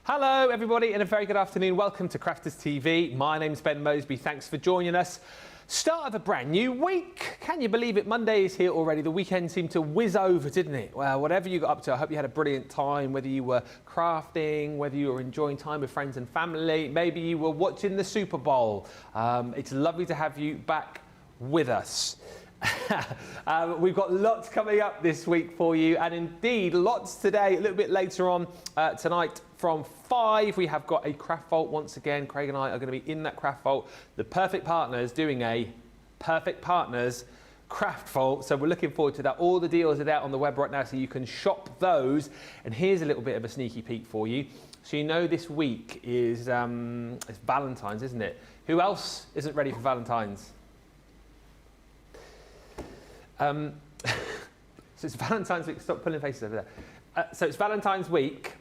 Hello everybody and a very good afternoon. Welcome to Crafters TV. My name's Ben Moseby. Thanks for joining us. Start of a brand new week. Can you believe it? Monday is here already. The weekend seemed to whiz over, didn't it? Well, whatever you got up to, I hope you had a brilliant time, whether you were crafting, whether you were enjoying time with friends and family, maybe you were watching the Super Bowl. It's lovely to have you back with us. We've got lots coming up this week for you, and indeed lots today. A little bit later on tonight from 5 we have got a craft vault once again. Craig and I are going to be in that craft vault, the Perfect Partners, doing a Perfect Partners craft vault, so we're looking forward to that. All the deals are out on the web right now, so you can shop those. And here's a little bit of a sneaky peek for you. So you know this week is it's Valentine's, isn't it? Who else isn't ready for Valentine's? So it's Valentine's week. Stop pulling faces over there. So it's Valentine's week.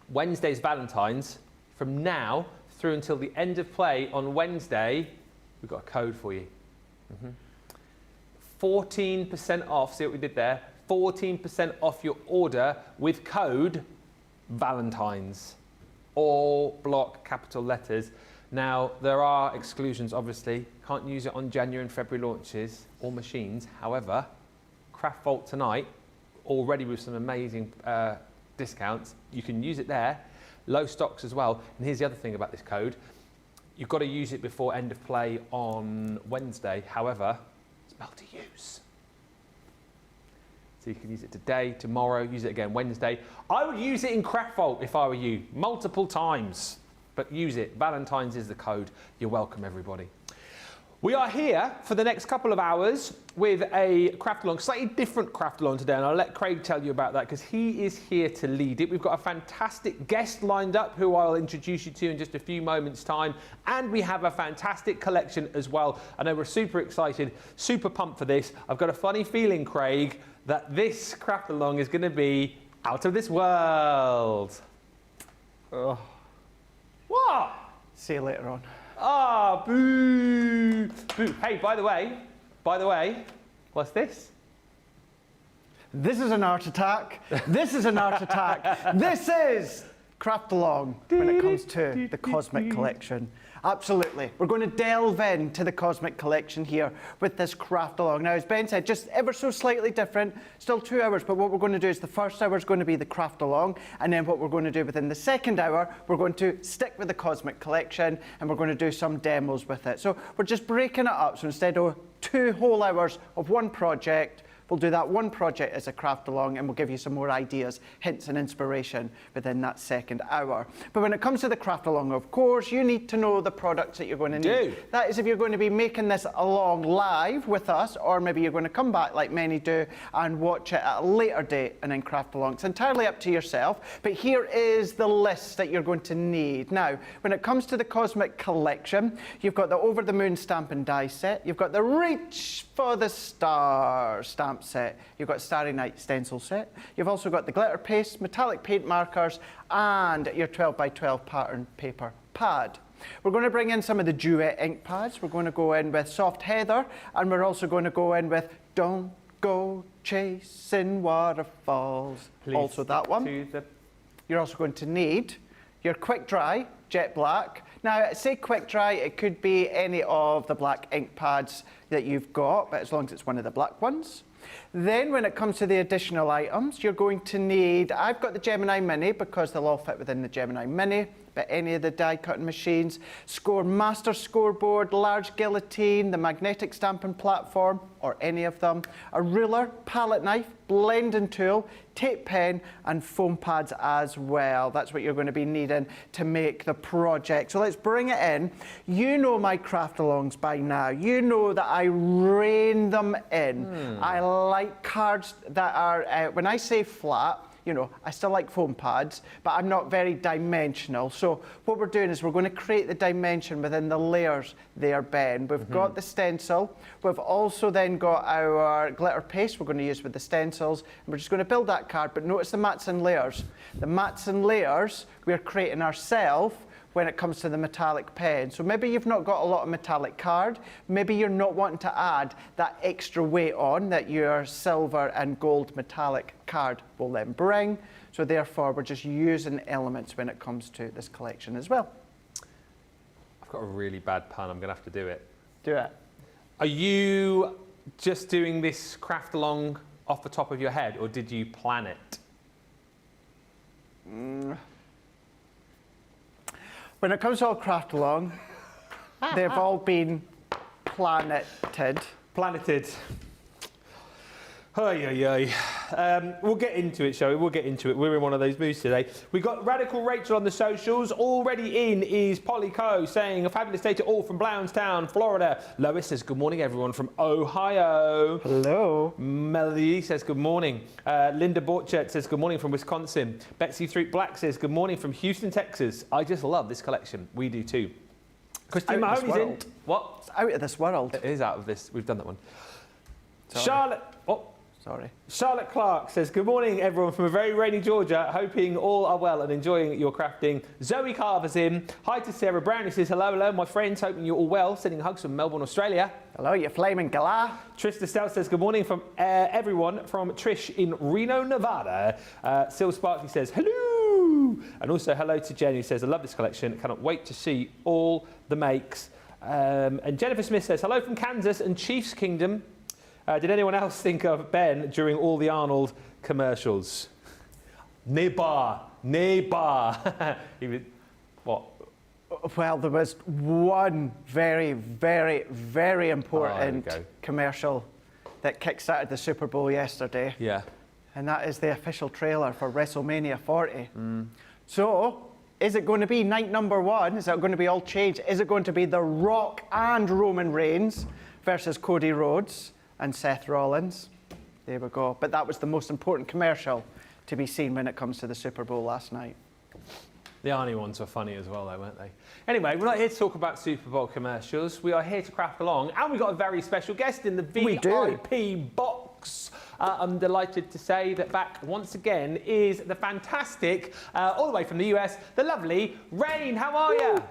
Wednesday's Valentine's. From now through until the end of play on Wednesday, we've got a code for you. 14% off. See what we did there? 14% off your order with code Valentine's. All block capital letters. Now, there are exclusions, obviously. Can't use it on January and February launches or machines. However, Craft Vault tonight, already with some amazing discounts. You can use it there. Low stocks as well. And here's the other thing about this code. You've got to use it before end of play on Wednesday. However, it's multi-use. So you can use it today, tomorrow, use it again Wednesday. I would use it in Craft Vault if I were you, multiple times. But use it. Valentine's is the code. You're welcome, everybody. We are here for the next couple of hours with a craft along, slightly different craft along today, and I'll let Craig tell you about that because he is here to lead it. We've got a fantastic guest lined up who I'll introduce you to in just a few moments' time, and we have a fantastic collection as well. I know we're super excited, super pumped for this. I've got a funny feeling, Craig, that this craft along is going to be out of this world. Oh. What? See you later on. Ah, boo, boo. Hey, by the way, what's this? This is an art attack. This is an art attack. This is Craft Along when it comes to the Cosmic Collection. Absolutely. We're going to delve into the Cosmic Collection here with this Craft Along. Now, as Ben said, just ever so slightly different, still 2 hours, but what we're going to do is the first hour is going to be the Craft Along, and then what we're going to do within the second hour, we're going to stick with the Cosmic Collection, and we're going to do some demos with it. So we're just breaking it up, so instead of 2 whole hours of one project, we'll do that one project as a craft along, and we'll give you some more ideas, hints and inspiration within that second hour. But when it comes to the craft along, of course, you need to know the products that you're going to need. That is if you're going to be making this along live with us, or maybe you're going to come back like many do and watch it at a later date and then craft along. It's entirely up to yourself, but here is the list that you're going to need. Now, when it comes to the Cosmic Collection, you've got the Over the Moon stamp and die set, you've got the Reach for the Stars stamp set, you've got Starry Night stencil set, you've also got the glitter paste, metallic paint markers, and your 12x12 pattern paper pad. We're going to bring in some of the duet ink pads. We're going to go in with Soft Heather, and we're also going to go in with Don't Go Chasing Waterfalls. Please also that one. You're also going to need your quick dry jet black. Now, say quick dry, it could be any of the black ink pads that you've got, but as long as it's one of the black ones. Then when it comes to the additional items, you're going to need, I've got the Gemini Mini because they'll all fit within the Gemini Mini, but any of the die cutting machines, Master Scoreboard, large guillotine, the magnetic stamping platform, or any of them, a ruler, palette knife, blending tool, tape pen, and foam pads as well. That's what you're going to be needing to make the project. So let's bring it in. You know my craft alongs by now. You know that I rein them in. I like cards that are, when I say flat, you know, I still like foam pads, but I'm not very dimensional. So what we're doing is we're going to create the dimension within the layers there, Ben. We've got the stencil. We've also then got our glitter paste we're going to use with the stencils. And we're just going to build that card, but notice the mats and layers. The mats and layers we're creating ourselves when it comes to the metallic pen. So maybe you've not got a lot of metallic card, maybe you're not wanting to add that extra weight on that your silver and gold metallic card will then bring. So therefore, we're just using elements when it comes to this collection as well. I've got a really bad pun, I'm gonna have to do it. Do it. Are you just doing this craft along off the top of your head, or did you plan it? When it comes to all craft along, they've all been planeted. Planeted. We'll get into it, shall we? We'll get into it. We're in one of those moods today. We've got Radical Rachel on the socials. Already in is Polly Coe saying a fabulous day to all from Blountstown, Florida. Lois says good morning, everyone from Ohio. Hello. Melody says good morning. Linda Borchert says good morning from Wisconsin. Betsy Throop Black says good morning from Houston, Texas. I just love this collection. We do too. Christine Mahoney's in. What? It's out of this world. It is out of this. We've done that one. Sorry. Charlotte. Oh. Sorry. Charlotte Clark says, good morning, everyone, from a very rainy Georgia. Hoping all are well and enjoying your crafting. Zoe Carver's in. Hi to Sarah Brown, who says, hello, my friends. Hoping you're all well. Sending hugs from Melbourne, Australia. Hello, you flaming galah. Trista Stout says, good morning from everyone from Trish in Reno, Nevada. Sil Sparkley says, hello. And also hello to Jen, who says, I love this collection. Cannot wait to see all the makes. And Jennifer Smith says, hello from Kansas and Chiefs Kingdom. Did anyone else think of Ben during all the Arnold commercials? Nebar. He was, what? Well, there was one very, very, very important commercial that kick-started the Super Bowl yesterday. Yeah. And that is the official trailer for WrestleMania 40. So, is it going to be night number one? Is it going to be all changed? Is it going to be The Rock and Roman Reigns versus Cody Rhodes and Seth Rollins? There we go. But that was the most important commercial to be seen when it comes to the Super Bowl last night. The Arnie ones were funny as well, though, weren't they? Anyway, we're not here to talk about Super Bowl commercials. We are here to craft along, and we've got a very special guest in the VIP box. I'm delighted to say that back once again is the fantastic, all the way from the US, the lovely Rain. How are you?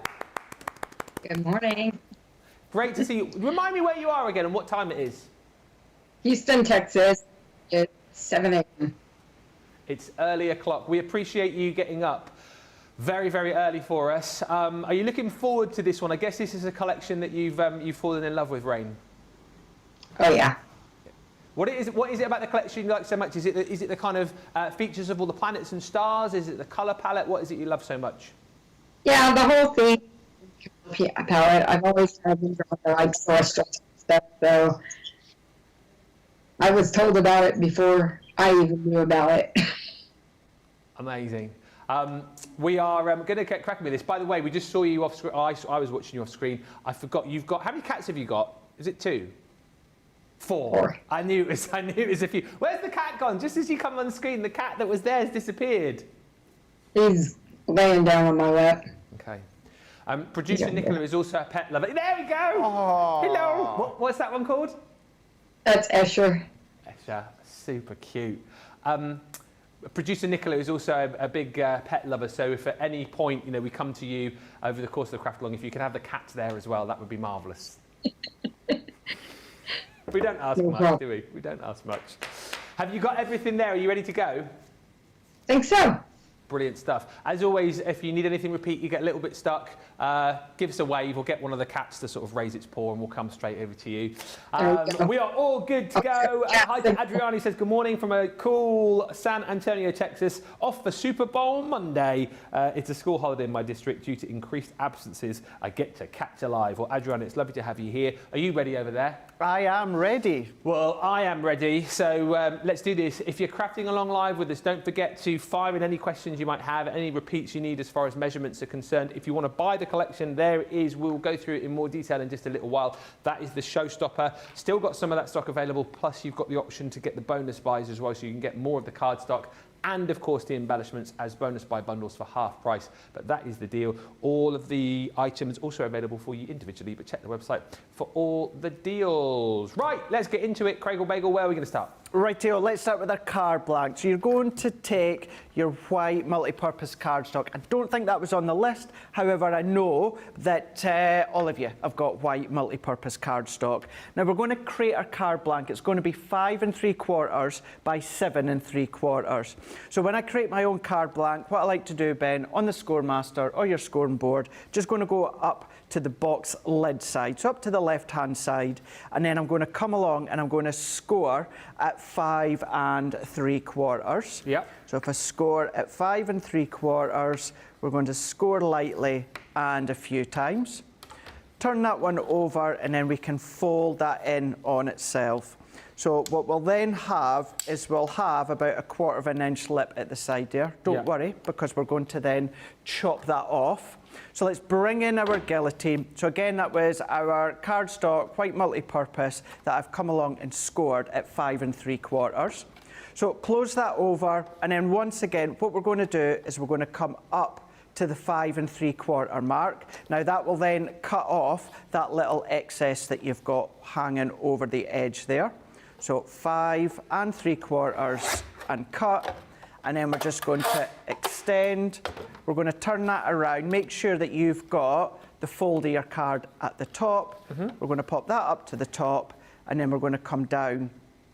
Good morning. Great to see you. Remind me where you are again and what time it is. Houston, Texas. It's 7 a.m. It's early o'clock. We appreciate you getting up very, very early for us. Are you looking forward to this one? I guess this is a collection that you've fallen in love with, Rain. Oh, yeah. What is it about the collection you like so much? Is it the kind of features of all the planets and stars? Is it the colour palette? What is it you love so much? Yeah, the whole thing, palette. I've always been drawn to like source stuff, so I was told about it before I even knew about it. Amazing. We are going to get cracking with this. By the way, we just saw you off screen. I was watching you off screen. I forgot you've got. How many cats have you got? Is it 2? 4. I knew it was a few. Where's the cat gone? Just as you come on screen, the cat that was there has disappeared. He's laying down on my lap. Okay. Producer Nicola is also a pet lover. There we go. Aww. Hello. What's that one called? That's Escher. Escher, super cute. Producer Nicola is also a big pet lover, so if at any point we come to you over the course of the craft along, if you can have the cats there as well, that would be marvellous. We don't ask much, do we? We don't ask much. Have you got everything there? Are you ready to go? Think so. Brilliant stuff. As always, if you need anything repeat, you get a little bit stuck, give us a wave or get one of the cats to sort of raise its paw and we'll come straight over to you. We are all good to go. Hi to Adriani, says good morning from a cool San Antonio, Texas, off for Super Bowl Monday. It's a school holiday in my district due to increased absences. I get to catch a live. Well, Adriani, it's lovely to have you here. Are you ready over there? I am ready. Well, I am ready, so let's do this. If you're crafting along live with us, don't forget to fire in any questions you might have, any repeats you need as far as measurements are concerned. If you want to buy the collection, there it is. We'll go through it in more detail in just a little while. That is the Showstopper. Still got some of that stock available, plus you've got the option to get the bonus buys as well, so you can get more of the card stock. And of course the embellishments as bonus buy bundles for half price. But that is the deal. All of the items also available for you individually, but check the website for all the deals. Right, let's get into it. Craig or Bagel, where are we going to start? Rightio, let's start with our card blank. So you're going to take your white multi-purpose cardstock. I don't think that was on the list. However, I know that all of you have got white multi-purpose cardstock. Now we're going to create our card blank. It's going to be 5 3/4 by 7 3/4. So when I create my own card blank, what I like to do, Ben, on the Scoremaster or your scoring board, just going to go up to the box lid side, so up to the left-hand side, and then I'm going to come along and I'm going to score at 5 3/4. Yep. So if I score at 5 3/4, we're going to score lightly and a few times. Turn that one over and then we can fold that in on itself. So what we'll then have is we'll have about 1/4 of an inch lip at the side there. Don't worry, because we're going to then chop that off. So let's bring in our guillotine. So again, that was our cardstock, white multi-purpose, that I've come along and scored at 5 3/4. So close that over, and then once again, what we're going to do is we're going to come up to the 5 3/4 mark. Now that will then cut off that little excess that you've got hanging over the edge there. So 5 3/4 and cut. And then we're just going to extend. We're going to turn that around. Make sure that you've got the fold of your card at the top. We're going to pop that up to the top, and then we're going to come down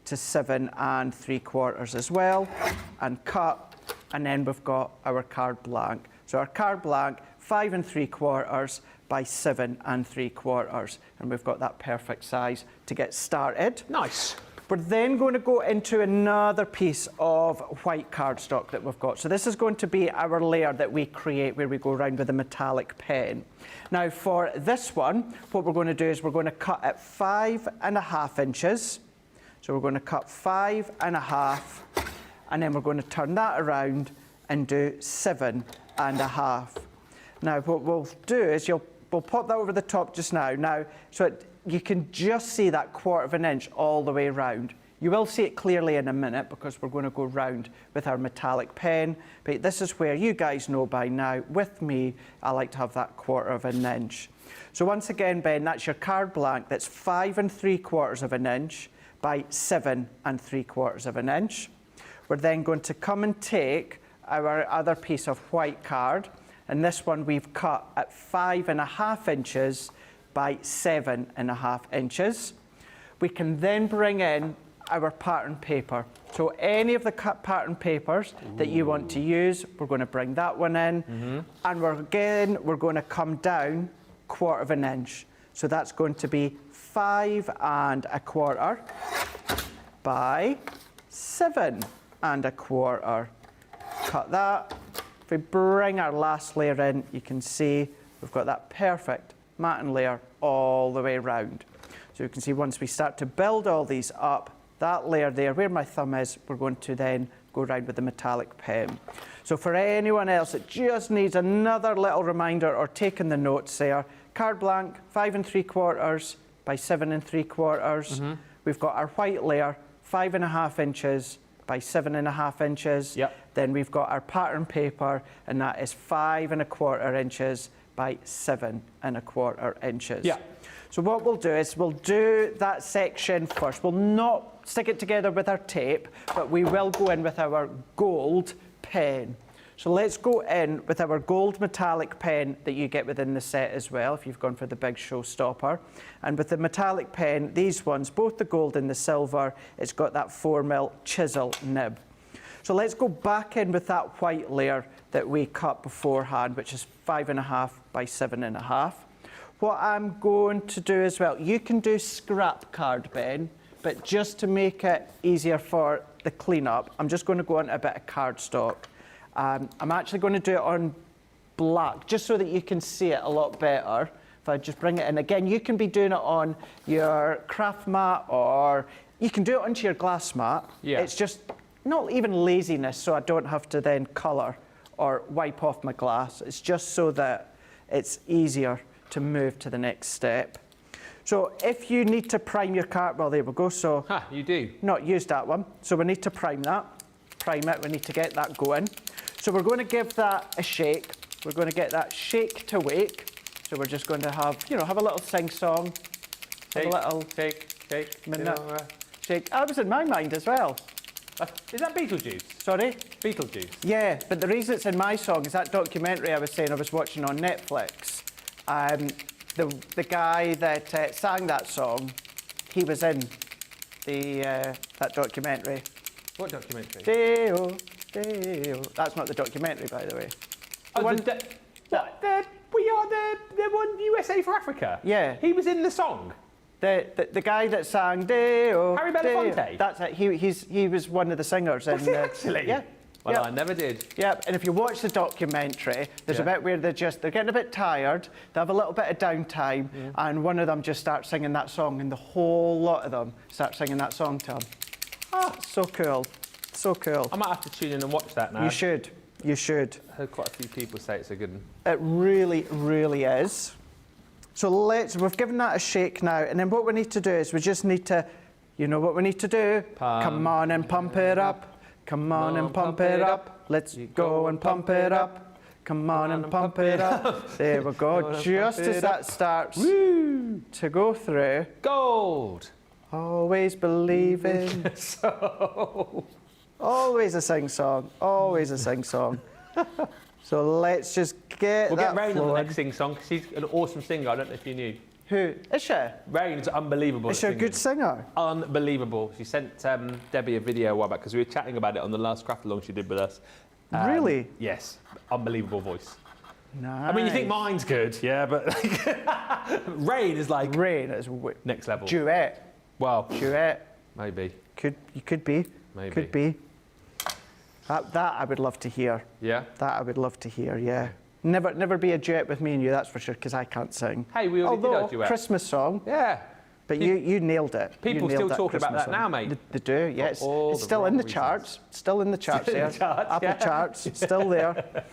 to 7 3/4 as well, and cut. And then we've got our card blank. So our card blank, 5 3/4 by 7 3/4. And we've got that perfect size to get started. Nice. We're then going to go into another piece of white cardstock that we've got. So this is going to be our layer that we create where we go around with a metallic pen. Now for this one, what we're going to do is we're going to cut at 5 1/2 inches. So we're going to cut 5 1/2, and then we're going to turn that around and do 7 1/2. Now what we'll do is we'll pop that over the top just now. You can just see that 1/4 of an inch all the way around. You will see it clearly in a minute because we're going to go round with our metallic pen. But this is where you guys know by now, with me, I like to have that 1/4 of an inch. So once again, Ben, that's your card blank. That's 5 3/4 of an inch by 7 3/4 of an inch. We're then going to come and take our other piece of white card, and this one we've cut at 5 1/2 inches by 7 1/2 inches. We can then bring in our pattern paper. So any of the cut pattern papers that you want to use, we're going to bring that one in. And we're going to come down 1/4 of an inch. So that's going to be 5 1/4 by 7 1/4. Cut that. If we bring our last layer in, you can see we've got that perfect matting layer all the way around. So you can see once we start to build all these up, that layer there, where my thumb is, we're going to then go around with the metallic pen. So for anyone else that just needs another little reminder or taking the notes there, card blank, 5 3/4 by 7 3/4. We've got our white layer, 5 1/2 inches by 7 1/2 inches. Then we've got our pattern paper, and that is 5 1/4 inches by 7 1/4 inches. So what we'll do is we'll do that section first. We'll not stick it together with our tape, but we will go in with our gold pen. So let's go in with our gold metallic pen that you get within the set as well, if you've gone for the big Showstopper. And with the metallic pen, these ones, both the gold and the silver, it's got that 4mm chisel nib. So let's go back in with that white layer that we cut beforehand, which is 5 1/2 by 7 1/2. What I'm going to do as well, you can do scrap card, Ben, but just to make it easier for the cleanup, I'm just going to go on a bit of cardstock. I'm actually going to do it on black, just so that you can see it a lot better. If I just bring it in, again, you can be doing it on your craft mat, or you can do it onto your glass mat. It's just not even laziness, so I don't have to then colour or wipe off my glass. It's just so that it's easier to move to the next step. So if you need to prime your card, well, there we go. So you do. Not used that one. So we need to prime that. Prime it, we need to get that going. So we're going to give that a shake. We're going to get that shake to wake. So we're just going to have, have a little sing-song. Shake, have a little shake, minute. shake. That was in my mind as well. Is that Beetlejuice? Sorry? Beetlejuice. Yeah, but the reason it's in my song is that documentary I was saying I was watching on Netflix. The guy that sang that song, he was in that documentary. What documentary? Deo, Deo. That's not the documentary, by the way. Oh, we are the one USA for Africa. Yeah. He was in the song. The guy that sang Deo. Harry Belafonte? That's it. He was one of the singers. Was he actually? Yeah. Well, yeah. I never did. Yeah, and if you watch the documentary, there's a bit where they're getting a bit tired, they have a little bit of downtime, and one of them just starts singing that song, and the whole lot of them start singing that song to him. Ah, so cool. So cool. I might have to tune in and watch that now. You should. You should. I heard quite a few people say it's a good one. It really, really is. So we've given that a shake now, and then what we need to do is we just need to, you know what we need to do? Come on and pump it up. Come on and pump it up. Let's go and pump it up. Come on and pump it up. There we go. Just as that starts to go through. Gold. Always believing. So. Always a sing song. Always a sing song. So let's just get We'll that get Rain on the flowing. next sing song because she's an awesome singer. I don't know if you knew. Who is she? Rain's unbelievable. Is she a good singer? Unbelievable. She sent Debbie a video a while back because we were chatting about it on the last craft along she did with us. Really? Yes. Unbelievable voice. Nice. I mean, you think mine's good, yeah, but Rain is like Rain is next level. duet. Well, Duet. maybe. You could be. Maybe. Could be. That I would love to hear. Yeah. That I would love to hear. Yeah. Never be a duet with me and you. That's for sure. Because I can't sing. Hey, we already did our duet. Christmas song. Yeah. But you nailed it. People You nailed still talk about Christmas that song. now, mate. They do. Yes. all It's the still in wrong the reasons. charts. Still in the charts Still in there. the charts, Apple yeah. charts. Still there.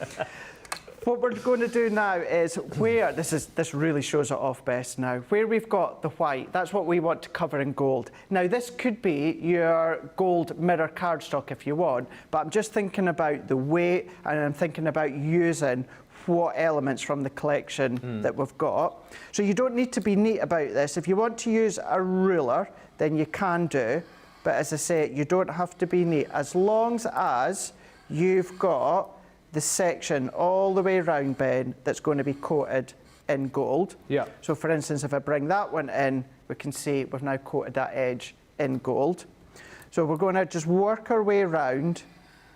What we're going to do now is where this really shows it off best now. Where we've got the white, that's what we want to cover in gold. Now this could be your gold mirror cardstock if you want, but I'm just thinking about the weight and I'm thinking about using what elements from the collection that we've got. So you don't need to be neat about this. If you want to use a ruler, then you can do. But as I say, you don't have to be neat as long as you've got the section all the way around, Ben, that's going to be coated in gold. Yeah. So for instance, if I bring that one in, we can see we've now coated that edge in gold. So we're going to just work our way around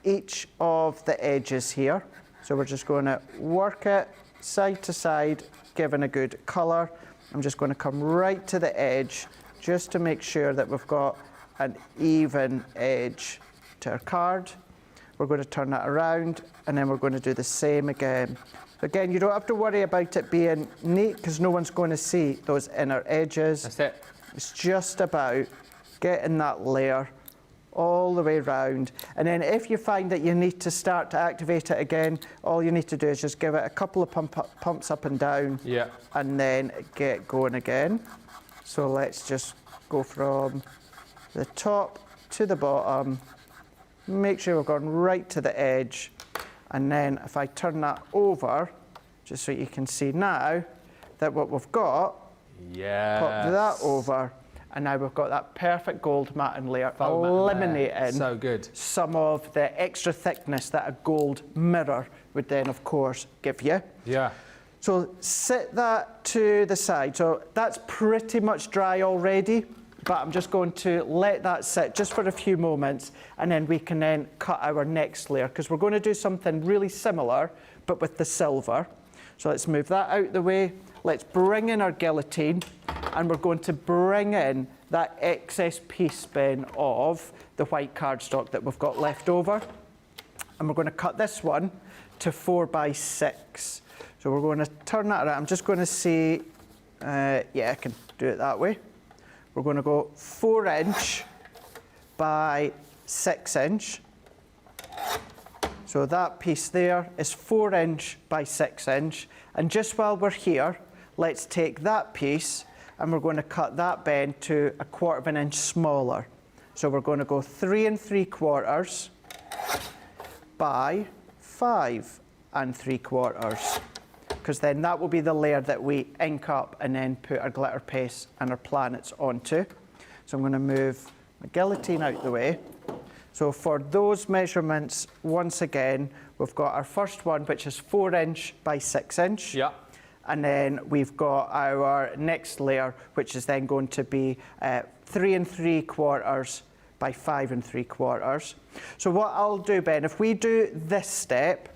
each of the edges here. So we're just going to work it side to side, giving a good colour. I'm just going to come right to the edge just to make sure that we've got an even edge to our card. We're going to turn that around and then we're going to do the same again. Again, you don't have to worry about it being neat because no one's going to see those inner edges. That's it. It's just about getting that layer all the way around. And then if you find that you need to start to activate it again, all you need to do is just give it a couple of pumps up and down. Yeah. And then get going again. So let's just go from the top to the bottom. Make sure we're going right to the edge. And then if I turn that over, just so you can see now that what we've got, pop that over, and now we've got that perfect gold matte layer, eliminating so good. some of the extra thickness that a gold mirror would then, of course, give you. Yeah. So set that to the side. So that's pretty much dry already, but I'm just going to let that sit just for a few moments, and then we can then cut our next layer, because we're going to do something really similar, but with the silver. So let's move that out the way. Let's bring in our guillotine, and we're going to bring in that excess piece, Ben, of the white cardstock that we've got left over. And we're going to cut this one to 4 by 6. So we're going to turn that around. I'm just going to see, yeah, I can do it that way. We're going to go 4 inch by 6 inch. So that piece there is 4 inch by 6 inch. And just while we're here, let's take that piece and we're going to cut that bend to 1/4 inch smaller. So we're going to go 3 3/4 by 5 3/4. Because then that will be the layer that we ink up and then put our glitter paste and our planets onto. So I'm going to move my guillotine out the way. So for those measurements, once again, we've got our first one, which is 4 inch by 6 inch. Yeah. And then we've got our next layer, which is then going to be 3 3/4 by 5 3/4. So what I'll do, Ben, if we do this step,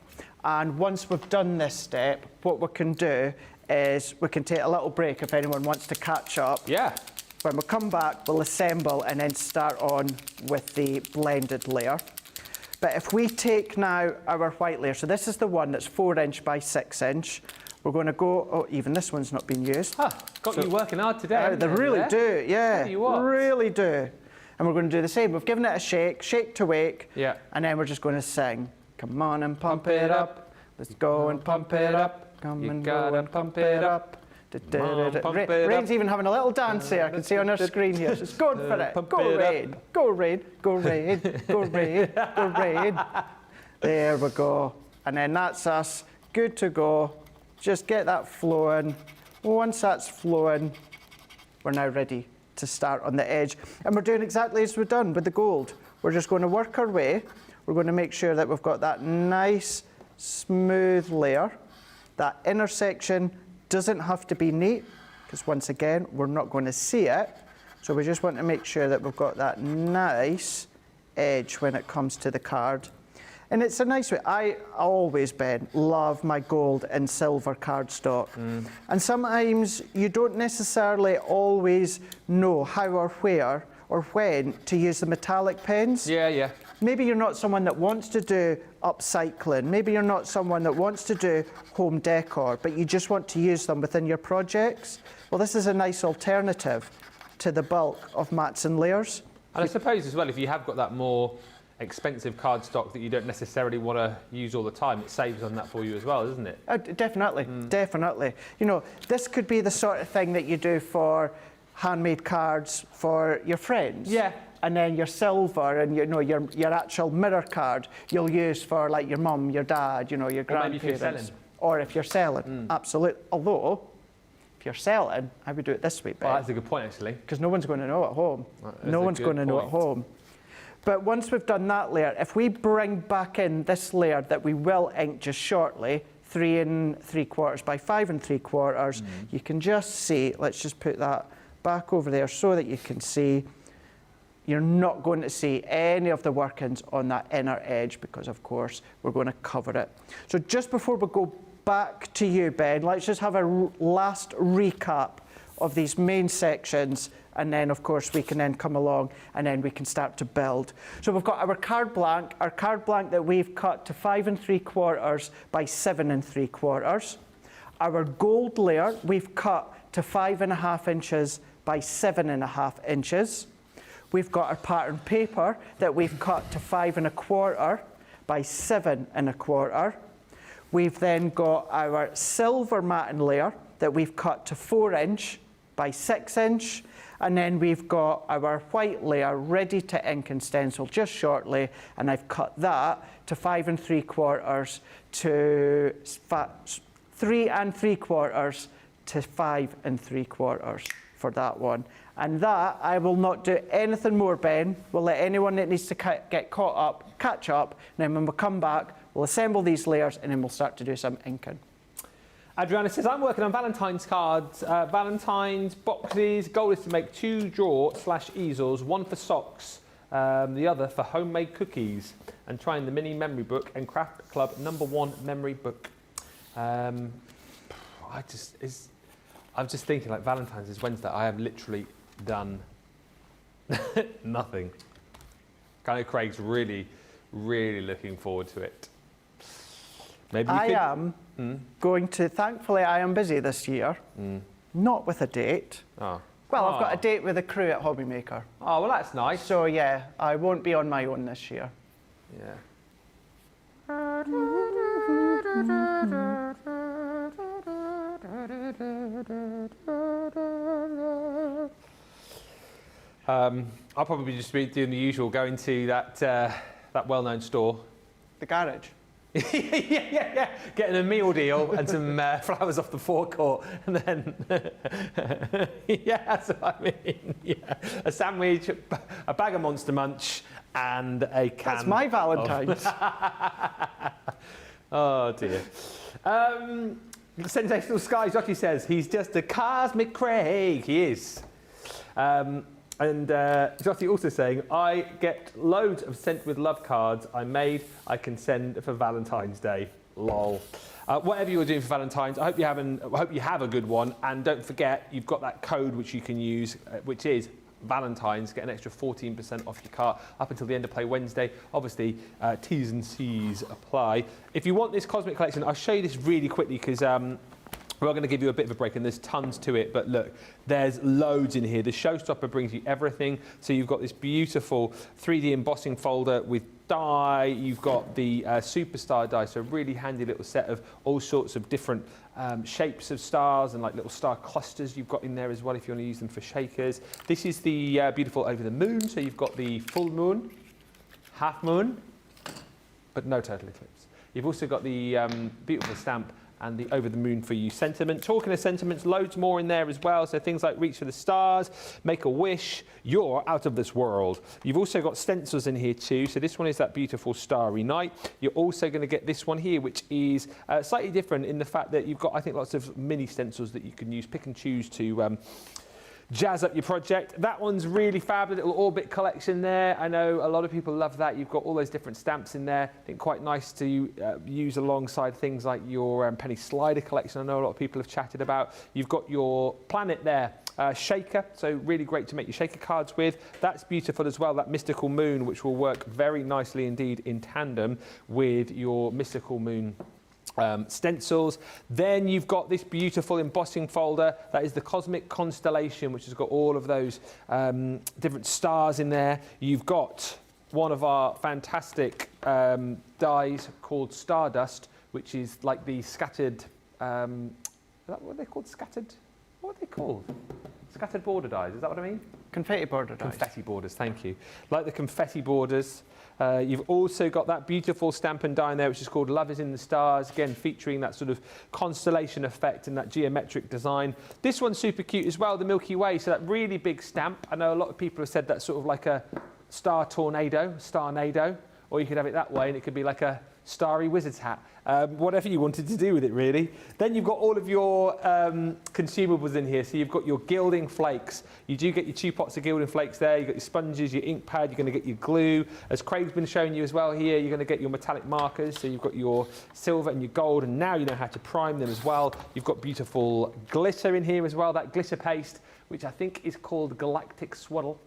and once we've done this step, what we can do is we can take a little break if anyone wants to catch up. Yeah. When we come back, we'll assemble and then start on with the blended layer. But if we take now our white layer, so this is the one that's 4 inch by 6 inch. We're going to go, oh, even this one's not been used. Huh, got you working hard today. They really do, yeah. Tell you what. Really do. And we're going to do the same. We've given it a shake to wake. Yeah. And then we're just going to sing. Come on and pump it up. Let's go and pump it up. Come and go and pump it up. Rain's even having a little dance here. I can see on our screen here. She's going for it. Go rain, go rain, go rain, go rain, go rain. There we go. And then that's us. Good to go. Just get that flowing. Once that's flowing, we're now ready to start on the edge. And we're doing exactly as we've done with the gold. We're just going to work our way. We're going to make sure that we've got that nice, smooth layer. That intersection doesn't have to be neat, because once again, we're not going to see it. So we just want to make sure that we've got that nice edge when it comes to the card. And it's a nice way. I always, Ben, love my gold and silver cardstock. And sometimes you don't necessarily always know how or where or when to use the metallic pens. Yeah, yeah. Maybe you're not someone that wants to do upcycling. Maybe you're not someone that wants to do home decor, but you just want to use them within your projects. Well, this is a nice alternative to the bulk of mats and layers. And I suppose as well, if you have got that more expensive cardstock that you don't necessarily want to use all the time, it saves on that for you as well, doesn't it? Definitely, definitely. You know, this could be the sort of thing that you do for handmade cards for your friends. Yeah. And then your silver and your actual mirror card you'll use for like your mum, your dad, your grandparents. Maybe if you're selling. Or if you're selling, absolutely. Although, if you're selling, I would do it this way, Ben. Well, that's a good point, actually. Because no one's going to know at home. No one's going to know at home. But once we've done that layer, if we bring back in this layer that we will ink just shortly, 3 3/4 by 5 3/4, you can just see, let's just put that back over there so that you can see. You're not going to see any of the workings on that inner edge because, of course, we're going to cover it. So just before we go back to you, Ben, let's just have a last recap of these main sections, and then, of course, we can then come along and then we can start to build. So we've got our card blank that we've cut to 5 3/4 by 7 3/4. Our gold layer we've cut to 5.5 inches by 7.5 inches. We've got our pattern paper that we've cut to 5 1/4 by 7 1/4. We've then got our silver matten layer that we've cut to 4 inch by 6 inch. And then we've got our white layer ready to ink and stencil just shortly. And I've cut that to 5 3/4 to 3 3/4 to 5 3/4 for that one. And that, I will not do anything more, Ben. We'll let anyone that needs to get caught up, catch up. And then when we come back, we'll assemble these layers and then we'll start to do some inking. Adriana says, I'm working on Valentine's cards, Valentine's boxes. Goal is to make 2 drawer/easels, one for socks, the other for homemade cookies, and trying the mini memory book and Craft Club #1 memory book. I'm just thinking, like, Valentine's is Wednesday. I have literally done nothing. I know Craig's really, really looking forward to it. Maybe I am going to, thankfully I am busy this year, not with a date. Oh. Well, I've got a date with a crew at Hobbymaker. Oh, well, that's nice. So yeah, I won't be on my own this year. Yeah. I'll probably just be doing the usual, going to that well-known store. The garage. yeah. Getting a meal deal and some flowers off the forecourt, and then yeah, that's what I mean. Yeah, a sandwich, a bag of Monster Munch, and a can. That's my Valentine's. Oh dear. Sensational Sky Jockey says he's just a cosmic Craig. He is. And Jotty also saying, I get loads of sent with love cards I can send for Valentine's Day. Lol. Whatever you're doing for Valentine's, I hope you have a good one. And don't forget, you've got that code which you can use, which is Valentine's. Get an extra 14% off your cart up until the end of play Wednesday. Obviously, T's and C's apply. If you want this Cosmic Collection, I'll show you this really quickly because we're going to give you a bit of a break, and there's tons to it, but look, there's loads in here. The Showstopper brings you everything. So you've got this beautiful 3D embossing folder with die. You've got the Superstar die, so a really handy little set of all sorts of different shapes of stars and like little star clusters you've got in there as well if you want to use them for shakers. This is the beautiful Over the Moon, so you've got the full moon, half moon, but no total eclipse. You've also got the beautiful stamp and the Over the Moon for You sentiment. Talking of sentiments, loads more in there as well. So things like Reach for the Stars, Make a Wish, You're Out of This World. You've also got stencils in here too. So this one is that beautiful Starry Night. You're also going to get this one here, which is slightly different in the fact that you've got, I think, lots of mini stencils that you can use, pick and choose to jazz up your project. That one's really fab, a little Orbit collection there. I know a lot of people love that. You've got all those different stamps in there. I think quite nice to use alongside things like your Penny Slider collection. I know a lot of people have chatted about. You've got your planet there, shaker, so really great to make your shaker cards with. That's beautiful as well, that Mystical Moon, which will work very nicely indeed in tandem with your Mystical Moon stencils. Then you've got this beautiful embossing folder. That is the Cosmic Constellation, which has got all of those different stars in there. You've got one of our fantastic dies called Stardust, which is like the scattered, is that what they're called? Scattered? What are they called? Scattered border dies, is that what I mean? Confetti border dies. Confetti borders, thank you. Like the confetti borders. You've also got that beautiful stamp and die in there, which is called Love is in the Stars, again featuring that sort of constellation effect and that geometric design. This one's super cute as well, the Milky Way, so that really big stamp. I know a lot of people have said that's sort of like a star tornado, star-nado, or you could have it that way and it could be like a starry wizard's hat. Whatever you wanted to do with it, really. Then you've got all of your consumables in here. So you've got your gilding flakes. You do get your 2 pots of gilding flakes there. You've got your sponges, your ink pad. You're going to get your glue. As Craig's been showing you as well here, you're going to get your metallic markers. So you've got your silver and your gold, and now you know how to prime them as well. You've got beautiful glitter in here as well, that glitter paste, which I think is called Galactic Swaddle.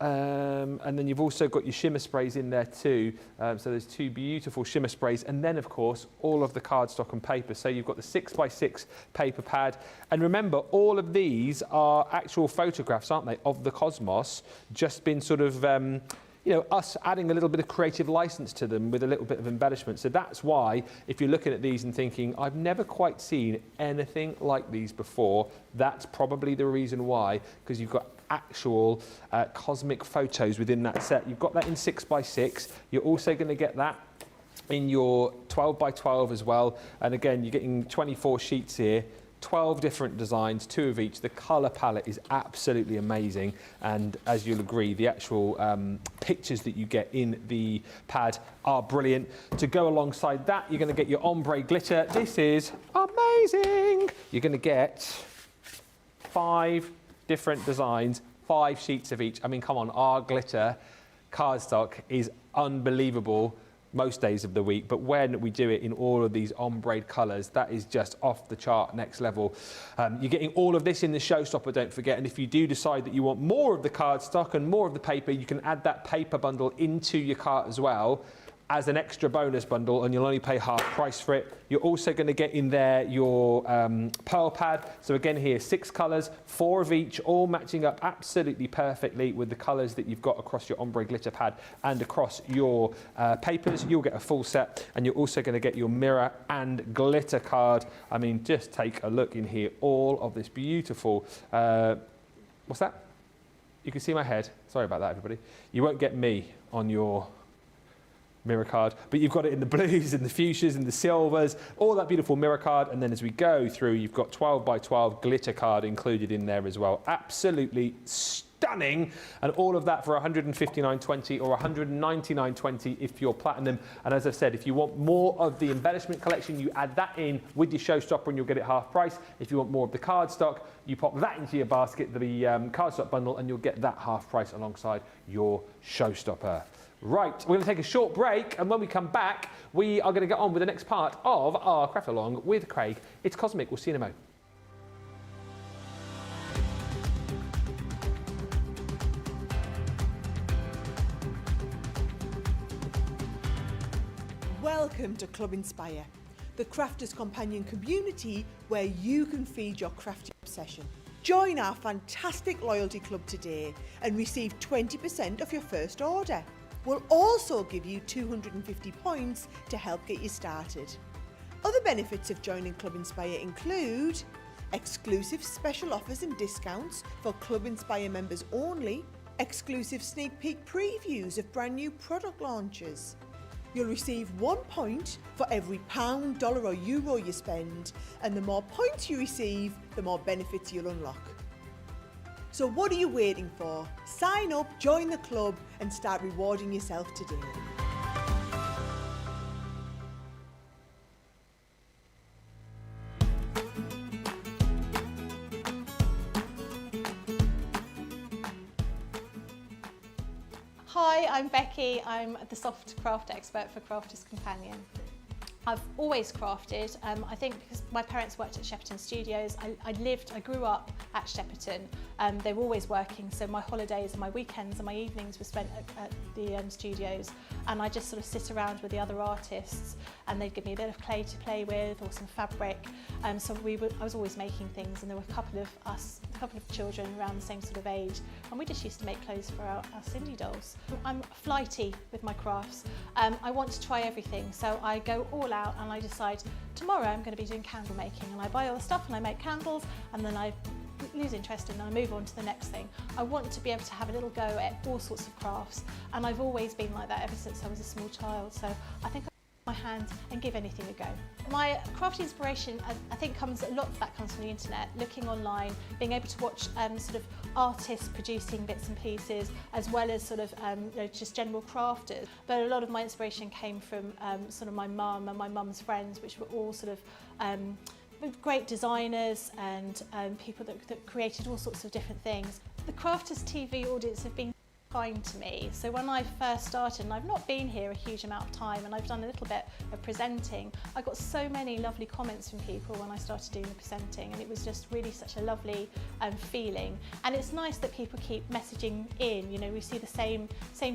And then you've also got your shimmer sprays in there too. So there's 2 beautiful shimmer sprays. And then, of course, all of the cardstock and paper. So you've got the 6x6 paper pad. And remember, all of these are actual photographs, aren't they, of the cosmos, just been sort of, you know, us adding a little bit of creative license to them with a little bit of embellishment. So that's why, if you're looking at these and thinking, I've never quite seen anything like these before, that's probably the reason why, because you've got actual cosmic photos within that set. You've got that in 6x6. You're also going to get that in your 12x12 as well. And again, you're getting 24 sheets here, 12 different designs, 2 of each. The colour palette is absolutely amazing. And as you'll agree, the actual pictures that you get in the pad are brilliant. To go alongside that, you're going to get your ombre glitter. This is amazing. You're going to get 5 different designs, 5 sheets of each. I mean, come on, our glitter cardstock is unbelievable most days of the week, but when we do it in all of these ombre colours, that is just off the chart, next level. You're getting all of this in the Showstopper, don't forget, and if you do decide that you want more of the cardstock and more of the paper, you can add that paper bundle into your cart as well as an extra bonus bundle, and you'll only pay half price for it. You're also going to get in there your pearl pad. So again here, 6 colours, 4 of each, all matching up absolutely perfectly with the colours that you've got across your ombre glitter pad and across your papers. You'll get a full set, and you're also going to get your mirror and glitter card. I mean, just take a look in here, all of this beautiful, what's that? You can see my head. Sorry about that, everybody. You won't get me on your mirror card, but you've got it in the blues and the fuchsias and the silvers, all that beautiful mirror card. And then as we go through, you've got 12 by 12 glitter card included in there as well. Absolutely stunning. And all of that for $159.20 or $199.20 if you're platinum. And as I've said, if you want more of the embellishment collection, you add that in with your Showstopper and you'll get it half price. If you want more of the cardstock, you pop that into your basket, the cardstock bundle, and you'll get that half price alongside your Showstopper. Right, we're going to take a short break, and when we come back, we are going to get on with the next part of our craft along with Craig. It's Cosmic. We'll see you in a moment. Welcome to Club Inspire, the crafters' companion community where you can feed your crafty obsession. Join our fantastic loyalty club today and receive 20% off your first order. We'll also give you 250 points to help get you started. Other benefits of joining Club Inspire include exclusive special offers and discounts for Club Inspire members only, exclusive sneak peek previews of brand new product launches. You'll receive 1 point for every pound, dollar or euro you spend, and the more points you receive, the more benefits you'll unlock. So what are you waiting for? Sign up, join the club and start rewarding yourself today. Hi, I'm Becky. I'm the soft craft expert for Crafters Companion. I've always crafted. I think because my parents worked at Shepperton Studios, I grew up at Shepperton. They were always working, so my holidays and my weekends and my evenings were spent at the studios, and I just sort of sit around with the other artists, and they'd give me a bit of clay to play with or some fabric. So I was always making things, and there were a couple of children around the same sort of age, and we just used to make clothes for our Cindy dolls. I'm flighty with my crafts. I want to try everything, so I go all out and I decide tomorrow I'm going to be doing candle making, and I buy all the stuff and I make candles, and then I lose interest and I move on to the next thing. I want to be able to have a little go at all sorts of crafts, and I've always been like that ever since I was a small child, so I think my hand and give anything a go. My craft inspiration, I think a lot of that comes from the internet, looking online, being able to watch sort of artists producing bits and pieces, as well as sort of just general crafters. But a lot of my inspiration came from sort of my mum and my mum's friends, which were all sort of great designers and people that created all sorts of different things. The Crafters TV audience have been kind to me. So when I first started, and I've not been here a huge amount of time, and I've done a little bit of presenting, I got so many lovely comments from people when I started doing the presenting, and it was just really such a lovely feeling. And it's nice that people keep messaging in, you know, we see the same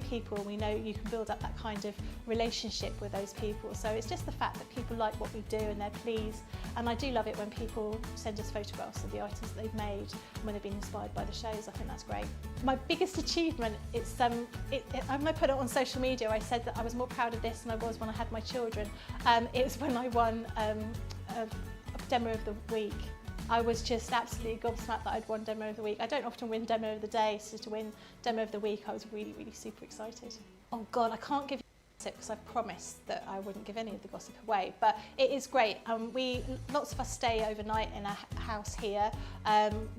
people, and we know you can build up that kind of relationship with those people. So it's just the fact that people like what we do and they're pleased. And I do love it when people send us photographs of the items that they've made and when they've been inspired by the shows. I think that's great. My biggest achievement, I'm going to put it on social media. I said that I was more proud of this than I was when I had my children. It was when I won a Demo of the Week. I was just absolutely gobsmacked that I'd won Demo of the Week. I don't often win Demo of the Day, so to win Demo of the Week, I was really, really super excited. Oh God, I can't give you gossip because I've promised that I wouldn't give any of the gossip away, but it is great. Lots of us stay overnight in a house here,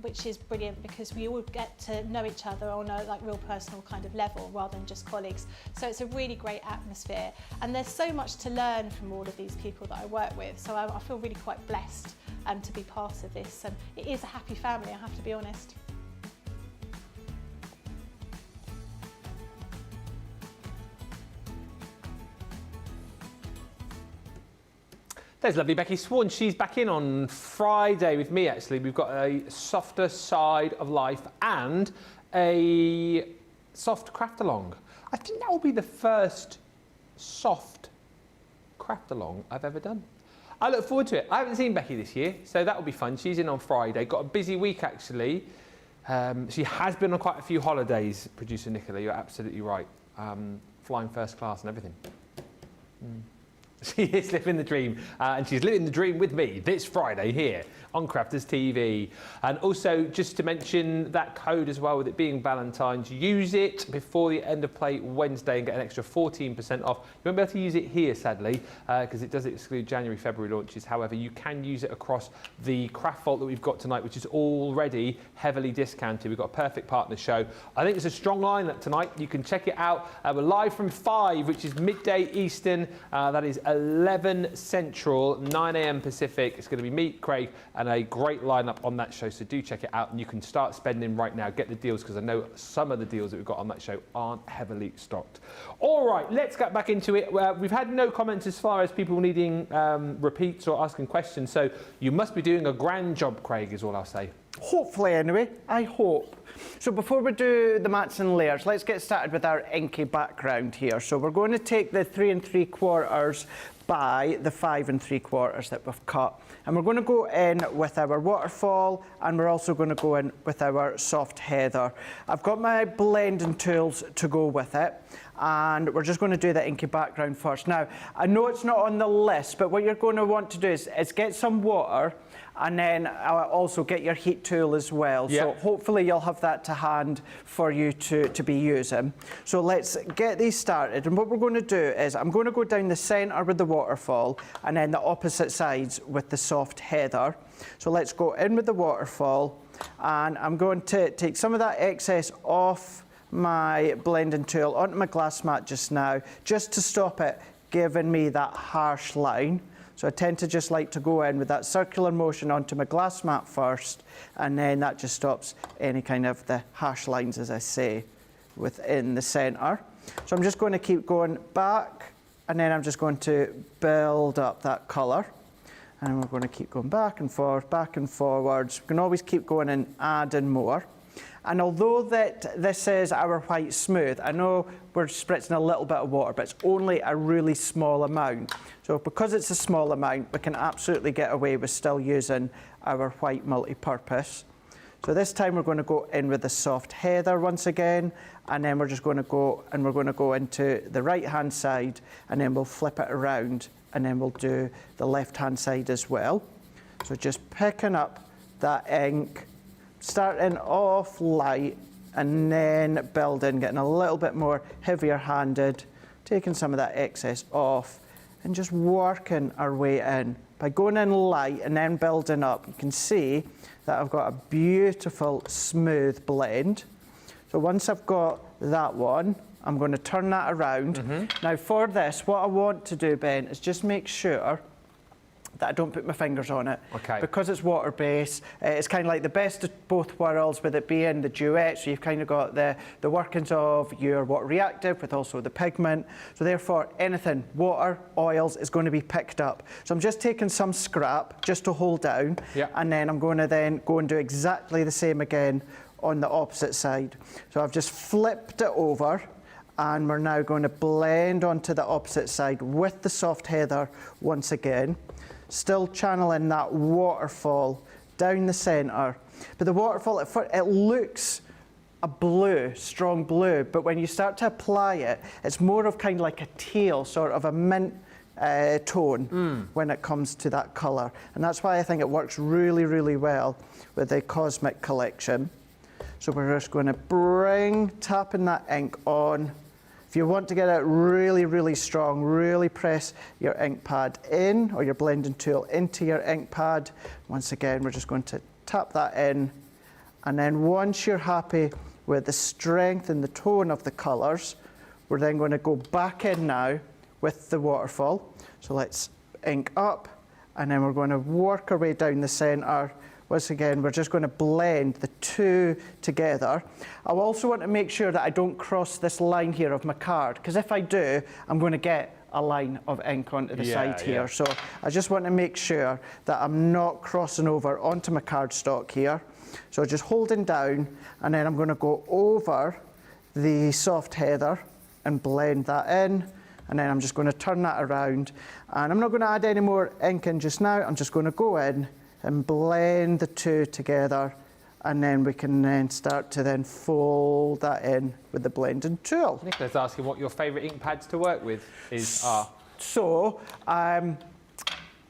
which is brilliant because we all get to know each other on a real personal kind of level rather than just colleagues. So it's a really great atmosphere, and there's so much to learn from all of these people that I work with. So I feel really quite blessed to be part of this. It is a happy family, I have to be honest. There's lovely Becky Swan. She's back in on Friday with me, actually. We've got a softer side of life and a soft craft along. I think that will be the first soft craft along I've ever done. I look forward to it. I haven't seen Becky this year, so that will be fun. She's in on Friday. Got a busy week, actually. She has been on quite a few holidays, producer Nicola. You're absolutely right. Flying first class and everything. She is living the dream, and she's living the dream with me this Friday here on Crafters TV. And also, just to mention that code as well, with it being Valentine's, use it before the end of play Wednesday and get an extra 14% off. You won't be able to use it here, sadly, because it does exclude January, February launches. However, you can use it across the craft vault that we've got tonight, which is already heavily discounted. We've got a perfect partner show. I think it's a strong lineup tonight. You can check it out. We're live from 5, which is midday Eastern. That is 11 Central, 9 a.m. Pacific. It's going to be me, Craig, and a great lineup on that show. So do check it out, and you can start spending right now. Get the deals, because I know some of the deals that we've got on that show aren't heavily stocked. All right, let's get back into it. We've had no comments as far as people needing repeats or asking questions. So you must be doing a grand job, Craig, is all I'll say. Hopefully, anyway. I hope. So before we do the mats and layers, let's get started with our inky background here. So we're going to take the 3 3/4 by the 5 3/4 that we've cut. And we're going to go in with our waterfall, and we're also going to go in with our soft heather. I've got my blending tools to go with it, and we're just going to do the inky background first. Now, I know it's not on the list, but what you're going to want to do is get some water, and then also get your heat tool as well. Yep. So hopefully you'll have that to hand for you to be using. So let's get these started. And what we're going to do is I'm going to go down the centre with the waterfall, and then the opposite sides with the soft heather. So let's go in with the waterfall, and I'm going to take some of that excess off my blending tool onto my glass mat just now, just to stop it giving me that harsh line. So I tend to just like to go in with that circular motion onto my glass mat first, and then that just stops any kind of the harsh lines, as I say, within the centre. So I'm just going to keep going back, and then I'm just going to build up that colour. And we're going to keep going back and forwards. We can always keep going and adding more. And although that this is our white smooth, I know we're spritzing a little bit of water, but it's only a really small amount. So because it's a small amount, we can absolutely get away with still using our white multi-purpose. So this time we're going to go in with the soft heather once again, and then we're just going to go, and we're going to go into the right-hand side, and then we'll flip it around, and then we'll do the left-hand side as well. So just picking up that ink, starting off light, and then building, getting a little bit more heavier handed, taking some of that excess off, and just working our way in. By going in light and then building up, you can see that I've got a beautiful smooth blend. So once I've got that one, I'm going to turn that around. Now for this, what I want to do, Ben, is just make sure that I don't put my fingers on it. Okay. Because it's water-based, it's kind of like the best of both worlds, with it being the duet. So you've kind of got the workings of your water reactive with also the pigment. So therefore, anything, water, oils, is going to be picked up. So I'm just taking some scrap just to hold down. Yep. And then I'm going to then go and do exactly the same again on the opposite side. So I've just flipped it over, and we're now going to blend onto the opposite side with the soft heather once again. Still channeling that waterfall down the centre. But the waterfall, it looks a blue, strong blue, but when you start to apply it, it's more of kind of like a teal, sort of a mint tone when it comes to that colour. And that's why I think it works really, really well with the Cosmic collection. So we're just going to tapping that ink on. If you want to get it really, really strong, really press your ink pad in, or your blending tool into your ink pad. Once again, we're just going to tap that in. And then once you're happy with the strength and the tone of the colours, we're then going to go back in now with the waterfall. So let's ink up, and then we're going to work our way down the centre. Once again, we're just going to blend the two together. I also want to make sure that I don't cross this line here of my card, because if I do, I'm going to get a line of ink onto the side here. So I just want to make sure that I'm not crossing over onto my cardstock here. So just holding down, and then I'm going to go over the soft heather and blend that in. And then I'm just going to turn that around. And I'm not going to add any more ink in just now. I'm just going to go in and blend the two together, and then we can then start to then fold that in with the blending tool. Nicola's asking what your favourite ink pads to work with are. So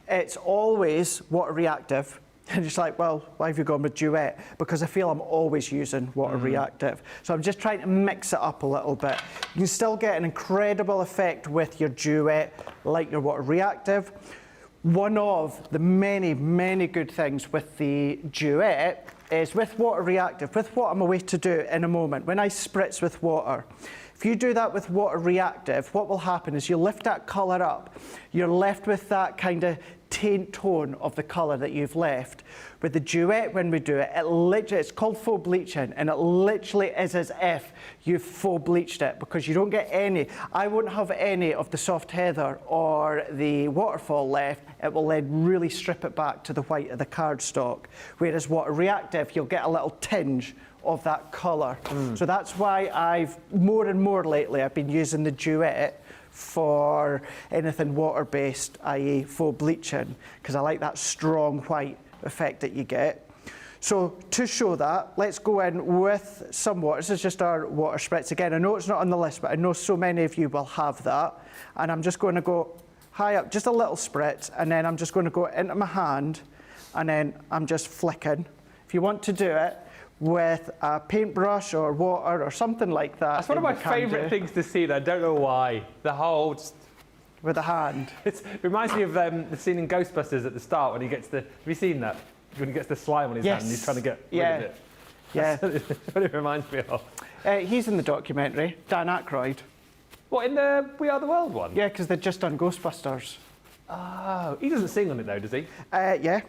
it's always water reactive. And it's like, well, why have you gone with Duet? Because I feel I'm always using water reactive. So I'm just trying to mix it up a little bit. You can still get an incredible effect with your Duet, like your water reactive. One of the many, many good things with the Duet is with water reactive, with what I'm away to do in a moment, when I spritz with water. If you do that with water reactive, what will happen is you lift that colour up. You're left with that kind of taint tone of the colour that you've left. With the Duet, when we do it, it's called faux bleaching, and it literally is as if you've faux bleached it, because you don't get any. I won't have any of the soft heather or the waterfall left. It will then really strip it back to the white of the cardstock. Whereas water reactive, you'll get a little tinge of that colour. So that's why I've more and more lately I've been using the Duet for anything water-based, i.e. faux bleaching, because I like that strong white effect that you get. So to show that, let's go in with some water. This is just our water spritz. Again, I know it's not on the list, but I know so many of you will have that. And I'm just going to go high up, just a little spritz, and then I'm just going to go into my hand, and then I'm just flicking. If you want to do it with a paintbrush or water or something like that. That's one of my favourite things to see, and I don't know why. The whole... With a hand. It reminds me of the scene in Ghostbusters at the start when he gets the... Have you seen that? When he gets the slime on his hand and he's trying to get rid of it. Yeah. That's what it reminds me of. He's in the documentary, Dan Aykroyd. What, in the We Are the World one? Yeah, because they've just done Ghostbusters. Oh, he doesn't sing on it though, does he? Yeah.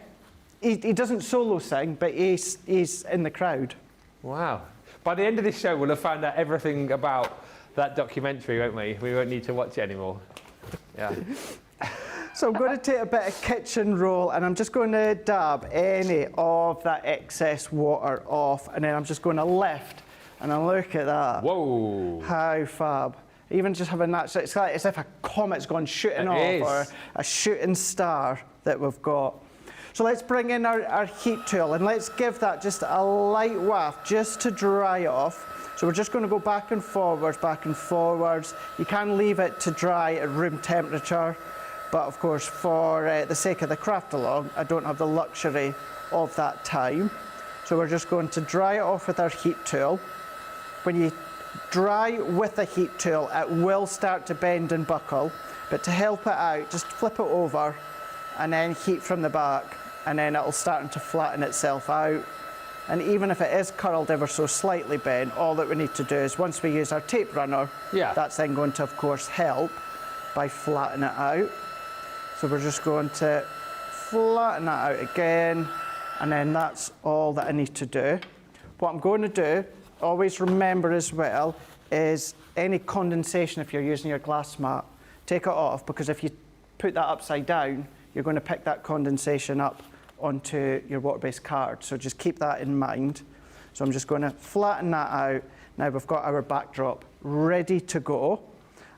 He doesn't solo sing, but he's in the crowd. Wow. By the end of this show, we'll have found out everything about that documentary, won't we? We won't need to watch it anymore. Yeah. So I'm going to take a bit of kitchen roll, and I'm just going to dab any of that excess water off, and then I'm just going to lift, and I look at that. Whoa. How fab. Even just having that, so it's like as if a comet's gone shooting off, or a shooting star that we've got. So let's bring in our heat tool, and let's give that just a light waft just to dry off. So we're just going to go back and forwards, back and forwards. You can leave it to dry at room temperature, but of course for the sake of the craft along, I don't have the luxury of that time. So we're just going to dry it off with our heat tool. When you dry with the heat tool, it will start to bend and buckle, but to help it out, just flip it over and then heat from the back, and then it'll start to flatten itself out. And even if it is curled ever so slightly bent, all that we need to do is once we use our tape runner, that's then going to of course help by flattening it out. So we're just going to flatten that out again, and then that's all that I need to do. What I'm going to do, always remember as well, is any condensation, if you're using your glass mat, take it off, because if you put that upside down, you're going to pick that condensation up onto your water-based card. So just keep that in mind. So I'm just going to flatten that out. Now we've got our backdrop ready to go.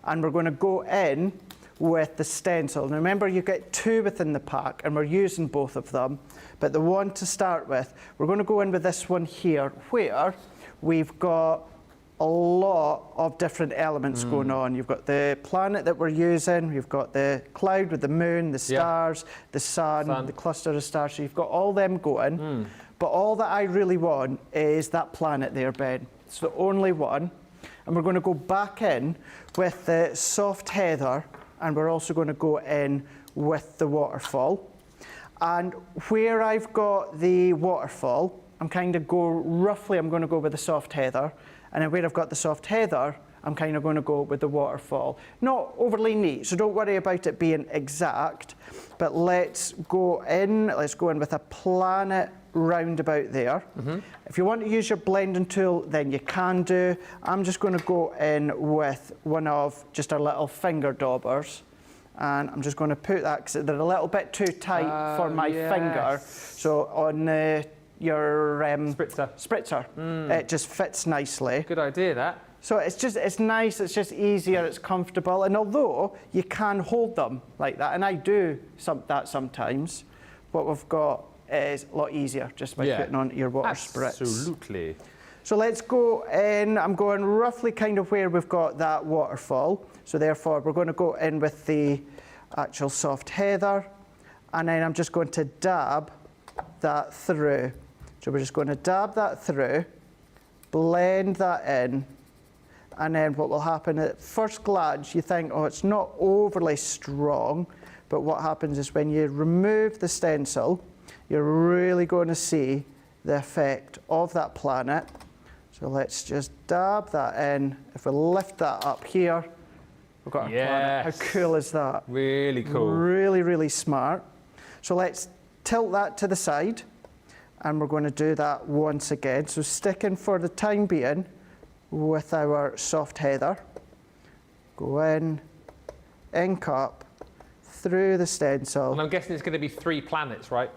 And we're going to go in with the stencil. Now remember, you get two within the pack, and we're using both of them. But the one to start with, we're going to go in with this one here, where we've got a lot of different elements going on. You've got the planet that we're using, you've got the cloud with the moon, the stars, the sun, the cluster of stars. So you've got all them going. But all that I really want is that planet there, Ben. It's the only one. And we're going to go back in with the soft heather, and we're also going to go in with the waterfall. And where I've got the waterfall, I'm going to go with the soft heather. And then where I've got the soft heather, I'm kind of going to go with the waterfall. Not overly neat, so don't worry about it being exact, but let's go in with a planet round about there. If you want to use your blending tool, then you can do. I'm just going to go in with one of just our little finger daubers, and I'm just going to put that, because they're a little bit too tight for my finger. So on your spritzer. It just fits nicely. Good idea, that. So it's nice, it's just easier, it's comfortable, and although you can hold them like that, and I do that sometimes, what we've got is a lot easier just by putting on your water spritz. Absolutely. So let's go in. I'm going roughly kind of where we've got that waterfall. So therefore, we're going to go in with the actual soft heather, and then I'm just going to dab that through. So we're just going to dab that through, blend that in, and then what will happen at first glance, you think, oh, it's not overly strong, but what happens is when you remove the stencil, you're really going to see the effect of that planet. So let's just dab that in. If we lift that up here, we've got our planet. How cool is that? Really cool. Really, really smart. So let's tilt that to the side, and we're going to do that once again. So sticking for the time being with our soft heather. Go in, ink up, through the stencil. And I'm guessing it's going to be 3 planets, right?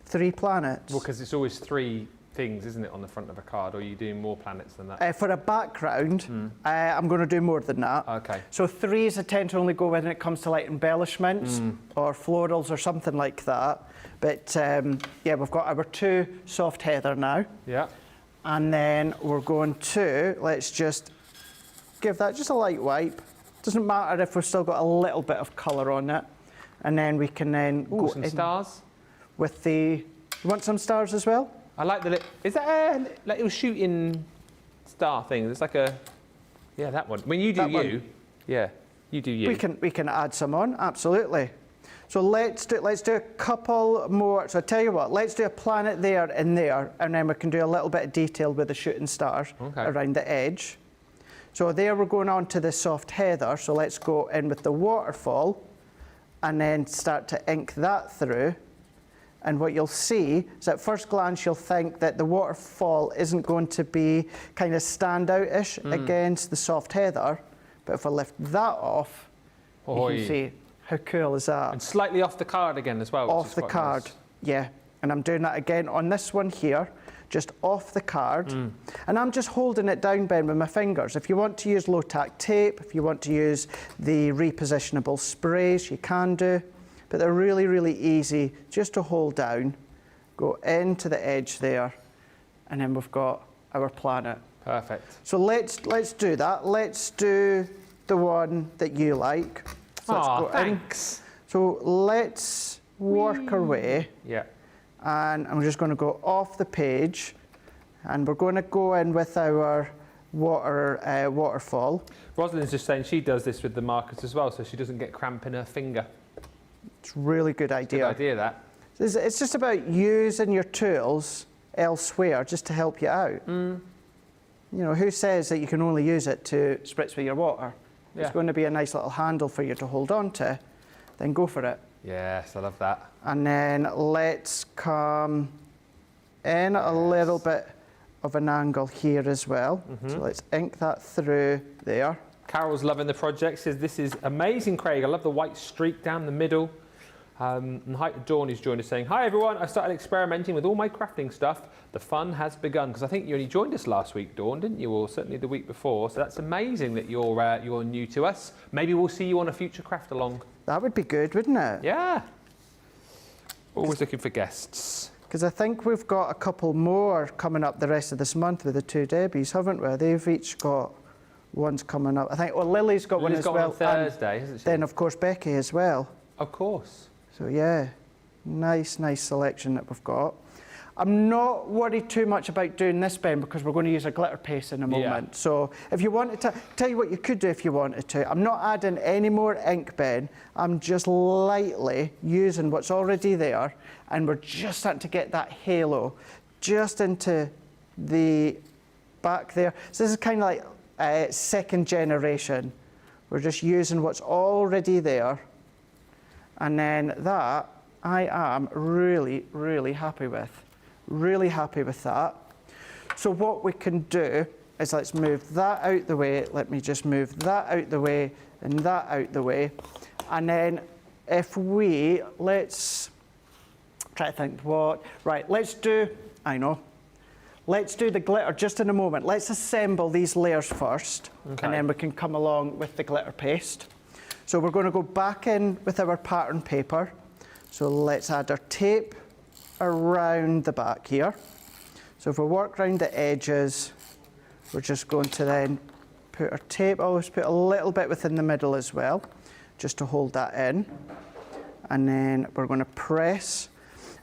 3 planets. Well, because it's always 3 things, isn't it, on the front of a card, or are you doing more planets than that? For a background, I'm going to do more than that. Okay. So 3s I tend to only go when it comes to like embellishments or florals or something like that. But yeah, we've got our 2 soft heather now. Yeah. And then we're going to, let's just give that just a light wipe. Doesn't matter if we've still got a little bit of colour on it. And then we can then go some in stars. with the, you want some stars as well? I like the, is that a like little shooting star thing? It's like a, yeah, that one. When you do That you, one. yeah, you do you. We can add some on, absolutely. So let's do a couple more. So I tell you what, let's do a planet there, and then we can do a little bit of detail with the shooting stars around the edge. So there we're going on to the soft heather. So let's go in with the waterfall, and then start to ink that through. And what you'll see is at first glance you'll think that the waterfall isn't going to be kind of standout-ish against the soft heather, but if I lift that off, you can see how cool is that? And slightly off the card again as well. Off the card, nice. yeah. And I'm doing that again on this one here, just off the card. And I'm just holding it down, Ben, with my fingers. If you want to use low-tack tape, if you want to use the repositionable sprays, you can do. But they're really, really easy just to hold down, go into the edge there, and then we've got our planet. Perfect. So let's do that. Let's do the one that you like. So let's go thanks. in. So let's work our way. Yeah. And I'm just going to go off the page, and we're going to go in with our waterfall. Rosalind's just saying she does this with the markers as well, so she doesn't get cramp in her finger. It's a really good idea. Good idea, that. It's just about using your tools elsewhere just to help you out. You know, who says that you can only use it to spritz with your water? Yeah. It's going to be a nice little handle for you to hold on to, then go for it. Yes, I love that. And then let's come in a little bit of an angle here as well. So let's ink that through there. Carol's loving the project, says this is amazing, Craig. I love the white streak down the middle. And hi to Dawn, who's joined us, saying, hi everyone, I started experimenting with all my crafting stuff. The fun has begun. Because I think you only joined us last week, Dawn, didn't you? Or certainly the week before. So that's amazing that you're new to us. Maybe we'll see you on a future craft along. That would be good, wouldn't it? Yeah. Always looking for guests. Because I think we've got a couple more coming up the rest of this month with the 2 Debbies, haven't we? They've each got ones coming up. I think, well, Lily's got one as well. Lily's got one on Thursday, hasn't she? Then, of course, Becky as well. Of course. So, yeah, nice selection that we've got. I'm not worried too much about doing this, Ben, because we're going to use a glitter paste in a moment. Yeah. So if you wanted to, tell you what you could do if you wanted to. I'm not adding any more ink, Ben. I'm just lightly using what's already there, and we're just starting to get that halo just into the back there. So this is kind of like second generation. We're just using what's already there. And then that, I am really happy with. Really happy with that. So what we can do is let's move that out the way. Let me just move that out the way and that out the way. And then if let's try to think what, right, let's do the glitter just in a moment. Let's assemble these layers first, and then we can come along with the glitter paste. So we're going to go back in with our pattern paper. So let's add our tape around the back here. So if we work around the edges, we're just going to then put our tape, always put a little bit within the middle as well. just to hold that in. And then we're going to press.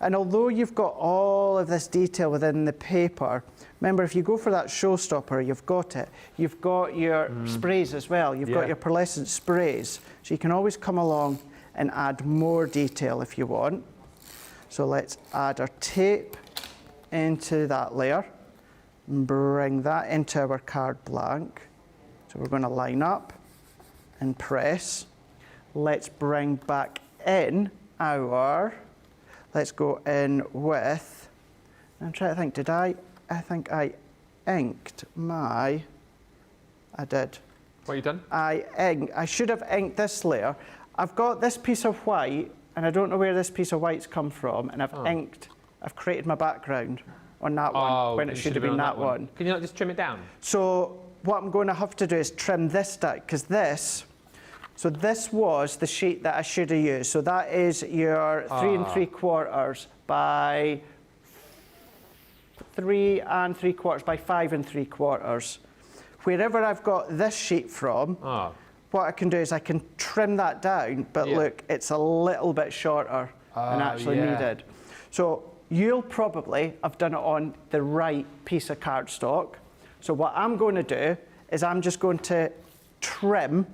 And although you've got all of this detail within the paper, remember, if you go for that Showstopper, you've got it. You've got your sprays as well. You've got your pearlescent sprays. So you can always come along and add more detail if you want. So let's add our tape into that layer and bring that into our card blank. So we're going to line up and press. Let's bring back in our, let's go in with, I'm trying to think, I think I inked my, I did. What have you done? I should have inked this layer. I've got this piece of white, and I don't know where this piece of white's come from, and I've created my background on that one when it should have been that one. Can you not just trim it down? So what I'm going to have to do is trim this down, because this was the sheet that I should have used. So that is your 3 3/4 by 3 3/4 by 5 3/4. Wherever I've got this sheet from, what I can do is I can trim that down, but look, it's a little bit shorter than actually needed. So you'll probably have done it on the right piece of cardstock. So what I'm going to do is I'm just going to trim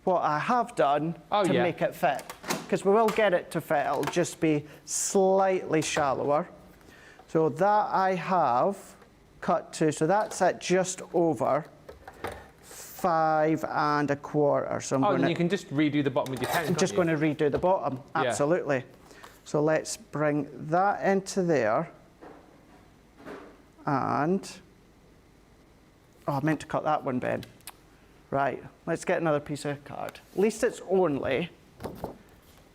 what I have done to make it fit. Because we will get it to fit, it'll just be slightly shallower. So that I have cut to, so that's at just over 5 1/4. So then you can just redo the bottom with your pen. I'm just going to redo the bottom, absolutely. So let's bring that into there. And, I meant to cut that one, Ben. Right, let's get another piece of card. At least it's only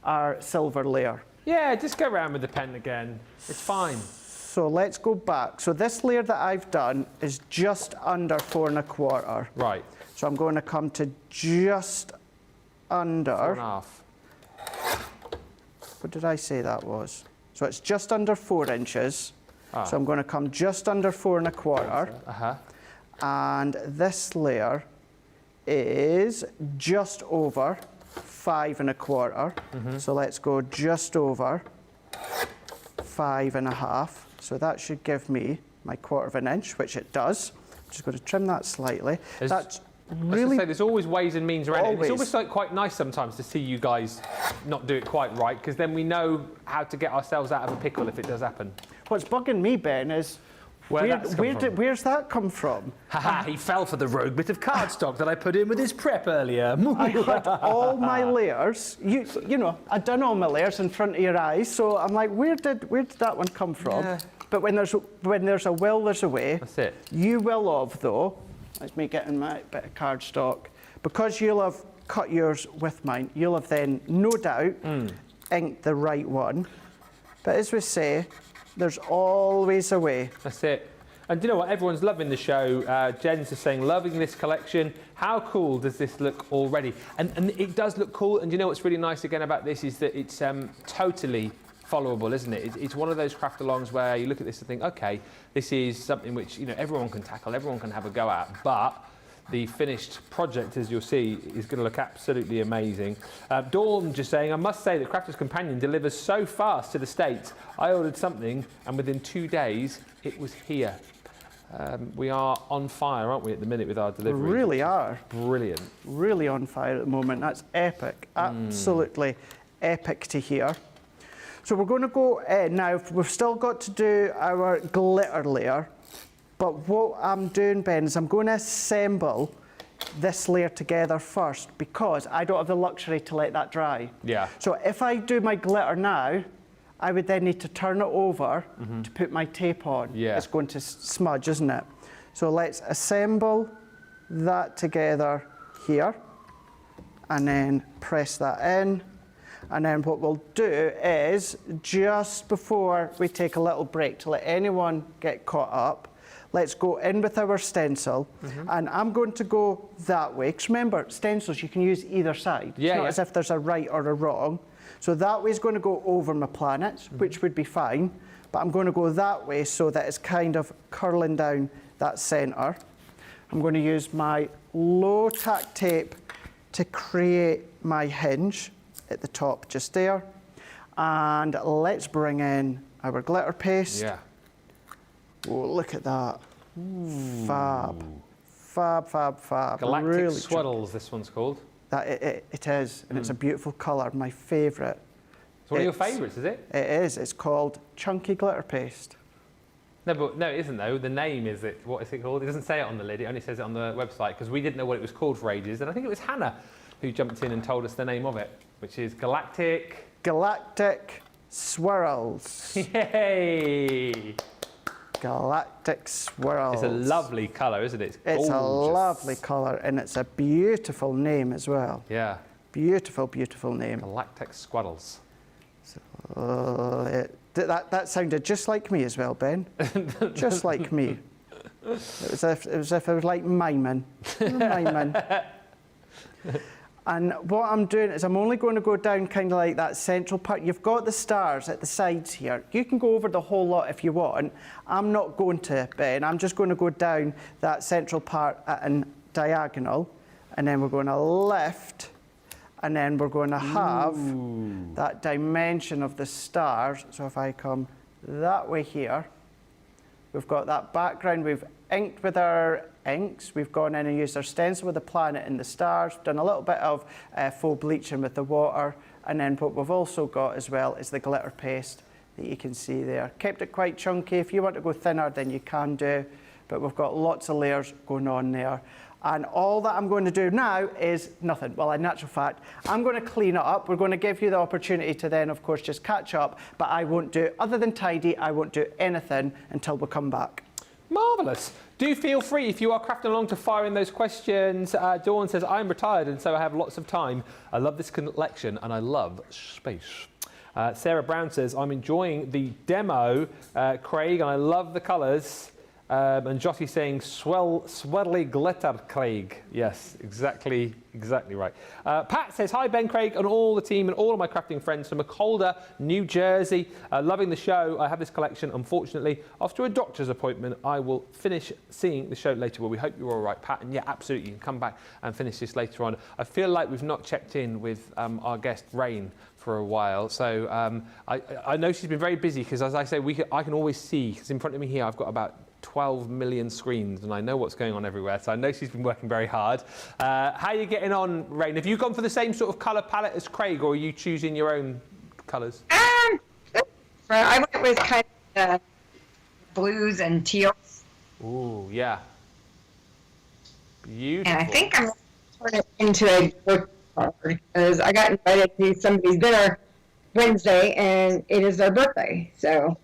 our silver layer. Yeah, just go around with the pen again. It's fine. So let's go back. So this layer that I've done is just under 4 1/4. Right. So I'm going to come to just under 4 1/2. What did I say that was? So it's just under 4 inches. So I'm going to come just under 4 1/4. And this layer is just over 5 1/4. So let's go just over 5 1/2. So that should give me my 1/4 inch, which it does. I'm just going to trim that slightly. That's really. There's always ways and means around it. It's almost like quite nice sometimes to see you guys not do it quite right, because then we know how to get ourselves out of a pickle if it does happen. What's bugging me, Ben, is where's that come from? Haha, he fell for the rogue bit of cardstock that I put in with his prep earlier. I had all my layers, you know, I'd done all my layers in front of your eyes, so I'm like, where did that one come from? Yeah. But when there's a will, there's a way. That's it. You will have, though, let's me get in my bit of cardstock, because you'll have cut yours with mine, you'll have then, no doubt, inked the right one. But as we say, there's always a way. That's it. And do you know what? Everyone's loving the show. Jen's just saying, loving this collection. How cool does this look already? And it does look cool. And do you know what's really nice again about this is that it's totally followable, isn't it? It's one of those craft alongs where you look at this and think, okay, this is something which, you know, everyone can tackle, everyone can have a go at, but the finished project, as you'll see, is going to look absolutely amazing. Dawn just saying, I must say that Crafter's Companion delivers so fast to the States. I ordered something and within 2 days it was here. We are on fire, aren't we, at the minute with our delivery? We really are. Brilliant. Really on fire at the moment. That's epic. Absolutely epic to hear. So we're going to go in now. We've still got to do our glitter layer. But what I'm doing, Ben, is I'm going to assemble this layer together first, because I don't have the luxury to let that dry. Yeah. So if I do my glitter now, I would then need to turn it over to put my tape on. Yeah. It's going to smudge, isn't it? So let's assemble that together here and then press that in. And then what we'll do is, just before we take a little break to let anyone get caught up, let's go in with our stencil, and I'm going to go that way. Because remember, stencils, you can use either side. It's not as if there's a right or a wrong. So that way is going to go over my planets, which would be fine. But I'm going to go that way so that it's kind of curling down that centre. I'm going to use my low tack tape to create my hinge at the top just there. And let's bring in our glitter paste. Yeah. Oh, look at that. Fab. Fab, fab, fab. Galactic really Swaddles, this one's called. It is, and it's a beautiful colour, my favourite. It's one of your favourites, is it? It is. It's called Chunky Glitter Paste. No, it isn't though. The name is it. What is it called? It doesn't say it on the lid. It only says it on the website because we didn't know what it was called for ages. And I think it was Hannah who jumped in and told us the name of it, which is Galactic Swirls. Yay! Galactic Swirls. It's a lovely colour, isn't it? It's a lovely colour, and it's a beautiful name as well. Yeah. Beautiful, beautiful name. Galactic Swaddles. That sounded just like me as well, Ben. Just like me. It was as if I was like miming. Miming. And what I'm doing is I'm only going to go down kind of like that central part. You've got the stars at the sides here. You can go over the whole lot if you want. I'm not going to, Ben. I'm just going to go down that central part at a diagonal. And then we're going to lift. And then we're going to have that dimension of the stars. So if I come that way here, we've got that background. We've inked with our inks. We've gone in and used our stencil with the planet and the stars. Done a little bit of faux bleaching with the water. And then what we've also got as well is the glitter paste that you can see there. Kept it quite chunky. If you want to go thinner, then you can do. But we've got lots of layers going on there. And all that I'm going to do now is nothing. Well, in actual fact, I'm going to clean it up. We're going to give you the opportunity to then, of course, just catch up. But I won't do, other than tidy, I won't do anything until we come back. Marvellous. Do feel free, if you are crafting along, to fire in those questions. Dawn says, I'm retired and so I have lots of time. I love this collection and I love space. Sarah Brown says, I'm enjoying the demo, Craig, and I love the colours. And Jottie's saying, swirly glitter, Craig. Yes, exactly right. Pat says, hi, Ben, Craig, and all the team and all of my crafting friends from Calder, New Jersey. Loving the show. I have this collection, unfortunately. After a doctor's appointment, I will finish seeing the show later. Well, we hope you're all right, Pat. And yeah, absolutely, you can come back and finish this later on. I feel like we've not checked in with our guest, Rain, for a while. So I know she's been very busy because, as I say, I can always see, because in front of me here, I've got about 12 million screens and I know what's going on everywhere, so I know she's been working very hard. How are you getting on, Rain? Have you gone for the same sort of colour palette as Craig, or are you choosing your own colours? I went with kind of blues and teals. Ooh, yeah. Beautiful. And I think I'm going to turn it into a book card because I got invited to somebody's dinner Wednesday and it is their birthday, so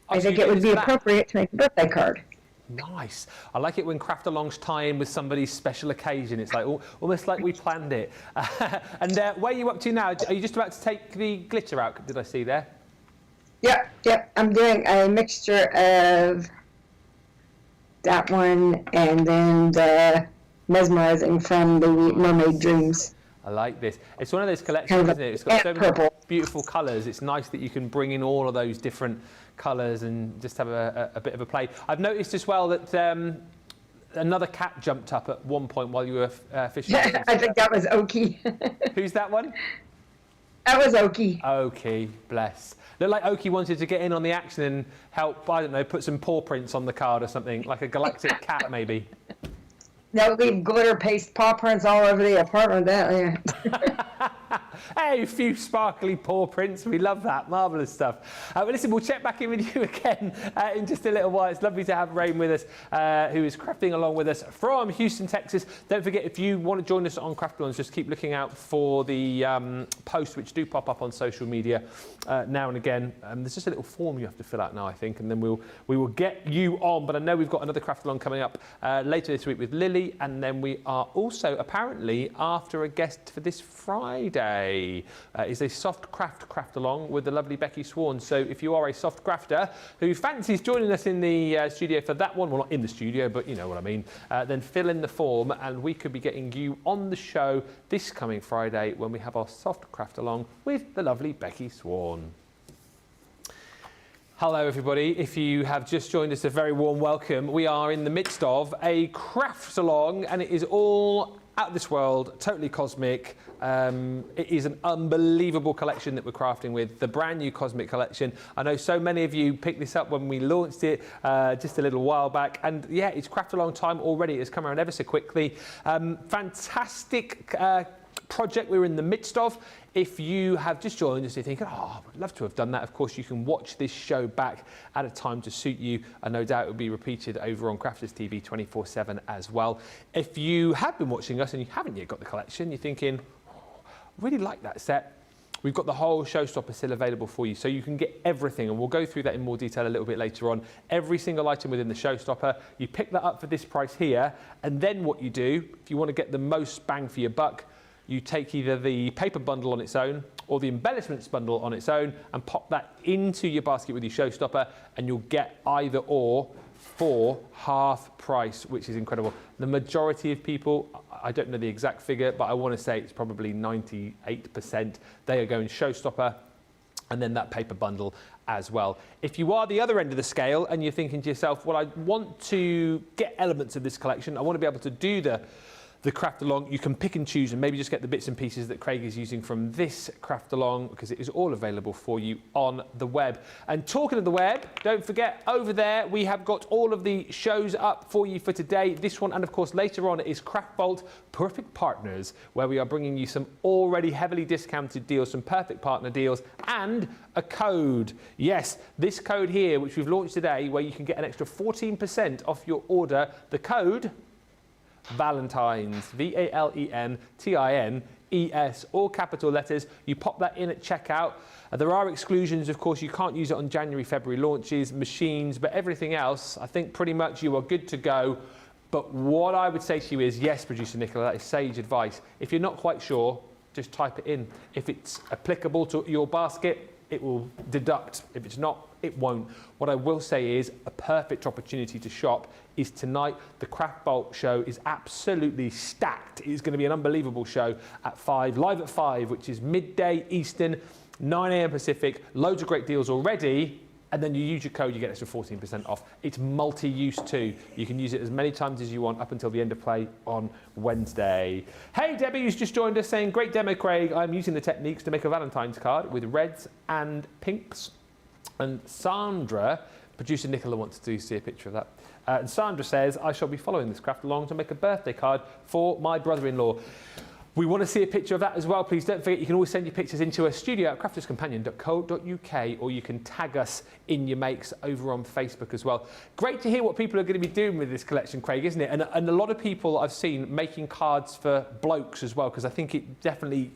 I think it would be appropriate to make a birthday card. Nice. I like it when craft alongs tie in with somebody's special occasion. It's like almost like we planned it. And where are you up to now? Are you just about to take the glitter out? Did I see there? Yep. I'm doing a mixture of that one and then the mesmerizing from the Mermaid Dreams. I like this. It's one of those collections, isn't it? It's got so many beautiful colours. It's nice that you can bring in all of those different colours and just have a bit of a play. I've noticed as well that another cat jumped up at one point while you were fishing. I think that was Oki. Who's that one? That was Oki. Oki, bless. Looked like Oki wanted to get in on the action and help, I don't know, put some paw prints on the card or something, like a galactic cat maybe. They'll leave glitter paste paw prints all over the apartment. Hey, a few sparkly paw prints. We love that. Marvellous stuff. Well, listen, we'll check back in with you again in just a little while. It's lovely to have Rain with us, who is crafting along with us from Houston, Texas. Don't forget, if you want to join us on Craft Alongs, just keep looking out for the posts which do pop up on social media now and again. There's just a little form you have to fill out now, I think, and then we will get you on. But I know we've got another Craft Along coming up later this week with Lily, and then we are also apparently after a guest for this Friday. Is a soft craft along with the lovely Becky Swan. So if you are a soft crafter who fancies joining us in the studio for that one, well, not in the studio, but you know what I mean, then fill in the form and we could be getting you on the show this coming Friday when we have our soft craft along with the lovely Becky Swan. Hello everybody, if you have just joined us, a very warm welcome. We are in the midst of a craft along and it is all out of this world, totally cosmic. It is an unbelievable collection that we're crafting with, the brand new Cosmic collection. I know so many of you picked this up when we launched it just a little while back, and yeah, it's crafted a long time already. It's come around ever so quickly. Fantastic project we're in the midst of. If you have just joined us, you're thinking, oh, I'd love to have done that. Of course, you can watch this show back at a time to suit you, and no doubt it will be repeated over on Crafters TV 24/7 as well. If you have been watching us and you haven't yet got the collection, you're thinking, oh, I really like that set. We've got the whole Showstopper still available for you, so you can get everything, and we'll go through that in more detail a little bit later on. Every single item within the Showstopper, you pick that up for this price here, and then what you do, if you want to get the most bang for your buck, you take either the paper bundle on its own or the embellishments bundle on its own and pop that into your basket with your Showstopper, and you'll get either or for half price, which is incredible. The majority of people, I don't know the exact figure, but I want to say it's probably 98%. They are going Showstopper and then that paper bundle as well. If you are the other end of the scale and you're thinking to yourself, well, I want to get elements of this collection, I want to be able to do the craft along, you can pick and choose and maybe just get the bits and pieces that Craig is using from this craft along, because it is all available for you on the web. And talking of the web, don't forget, over there we have got all of the shows up for you for today. This one, and of course later on, is Craft Vault Perfect Partners, where we are bringing you some already heavily discounted deals, some perfect partner deals, and a code. Yes, this code here, which we've launched today, where you can get an extra 14% off your order. The code, Valentine's, VALENTINES, all capital letters. You pop that in at checkout. There are exclusions, of course. You can't use it on January, February launches, machines, but everything else, I think pretty much you are good to go. But what I would say to you is, yes, producer Nicola, that is sage advice. If you're not quite sure, just type it in. If it's applicable to your basket, it will deduct. If it's not, it won't. What I will say is a perfect opportunity to shop is tonight. The Craft Vault show is absolutely stacked. It is going to be an unbelievable show at 5, live at 5, which is midday Eastern, 9 a.m. Pacific. Loads of great deals already. And then you use your code, you get extra 14% off. It's multi-use too. You can use it as many times as you want up until the end of play on Wednesday. Hey, Debbie, who's just joined us, saying, great demo, Craig. I'm using the techniques to make a Valentine's card with reds and pinks. And Sandra, producer Nicola wants to see a picture of that. And Sandra says, I shall be following this craft along to make a birthday card for my brother-in-law. We want to see a picture of that as well. Please don't forget, you can always send your pictures into a studio at crafterscompanion.co.uk, or you can tag us in your makes over on Facebook as well. Great to hear what people are going to be doing with this collection, Craig, isn't it? And a lot of people I've seen making cards for blokes as well, because I think it definitely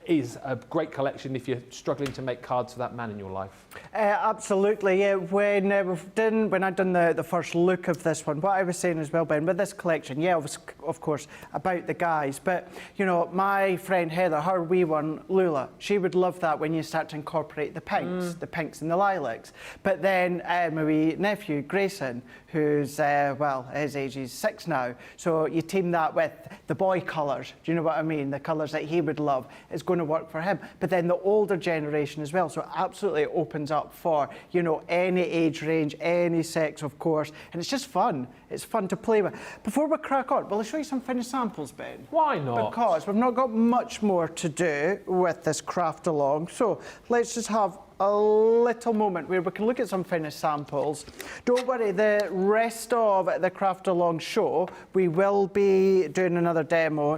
is a great collection if you're struggling to make cards for that man in your life. Absolutely, yeah. When I'd done the first look of this one, what I was saying as well, Ben, with this collection, yeah, of course, about the guys, but, you know, my friend Heather, her wee one, Lula, she would love that when you start to incorporate the pinks and the lilacs. But then my wee nephew, Grayson, who's, well, his age is 6 now, so you team that with the boy colours, do you know what I mean? The colours that he would love is going to work for him. But then the older generation as well, so it absolutely opens up for, you know, any age range, any sex, of course, and it's just fun. It's fun to play with. Before we crack on, will I show you some finished samples, Ben? Why not? Because we've not got much more to do with this craft along, so let's just have a little moment where we can look at some finished samples. Don't worry, the rest of the craft along show, we will be doing another demo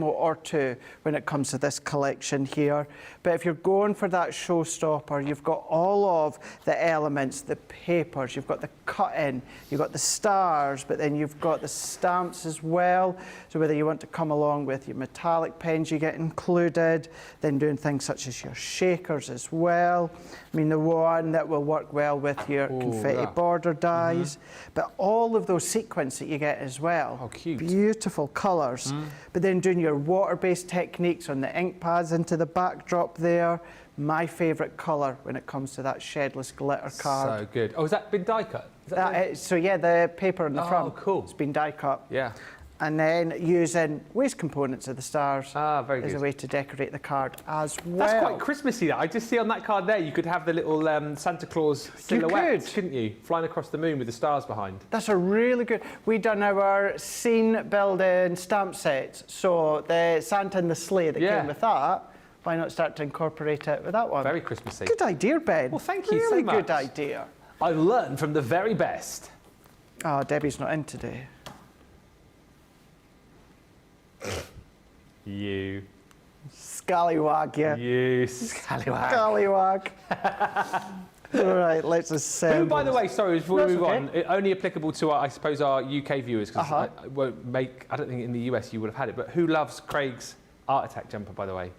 or two when it comes to this collection here. But if you're going for that Showstopper, you've got all of the elements, the papers, you've got the cut-in, you've got the stars, but then you've got the stamps as well. So whether you want to come along with your metallic pens, you get included, then doing things such as your shakers as well. I mean, the one that will work well with your confetti border dies, but all of those sequins that you get as well. Oh, cute. Beautiful colours. But then doing your water-based techniques on the ink pads into the backdrop there. My favourite colour when it comes to that shedless glitter card. So good. Oh, has that been die cut? So yeah, the paper in the front. Oh, cool. It's been die cut. Yeah. And then using waste components of the stars Very as good. a way to decorate the card as well. That's quite Christmassy. That I just see on that card there, you could have the little Santa Claus silhouette, couldn't you? Flying across the moon with the stars behind. That's a really good. We done our scene building stamp sets, so the Santa and the sleigh that came with that. Why not start to incorporate it with that one? Very Christmassy. Good idea, Ben. Well, thank you really so much. Good idea. I learned from the very best. Oh, Debbie's not in today. You. Scallywag, yeah. You scallywag. Scallywag. All right, let's assemble. Who, by the way, sorry, before we move okay. on, only applicable to, I suppose, our UK viewers, because I won't make, I don't think in the US you would have had it, but who loves Craig's Art Attack jumper, by the way?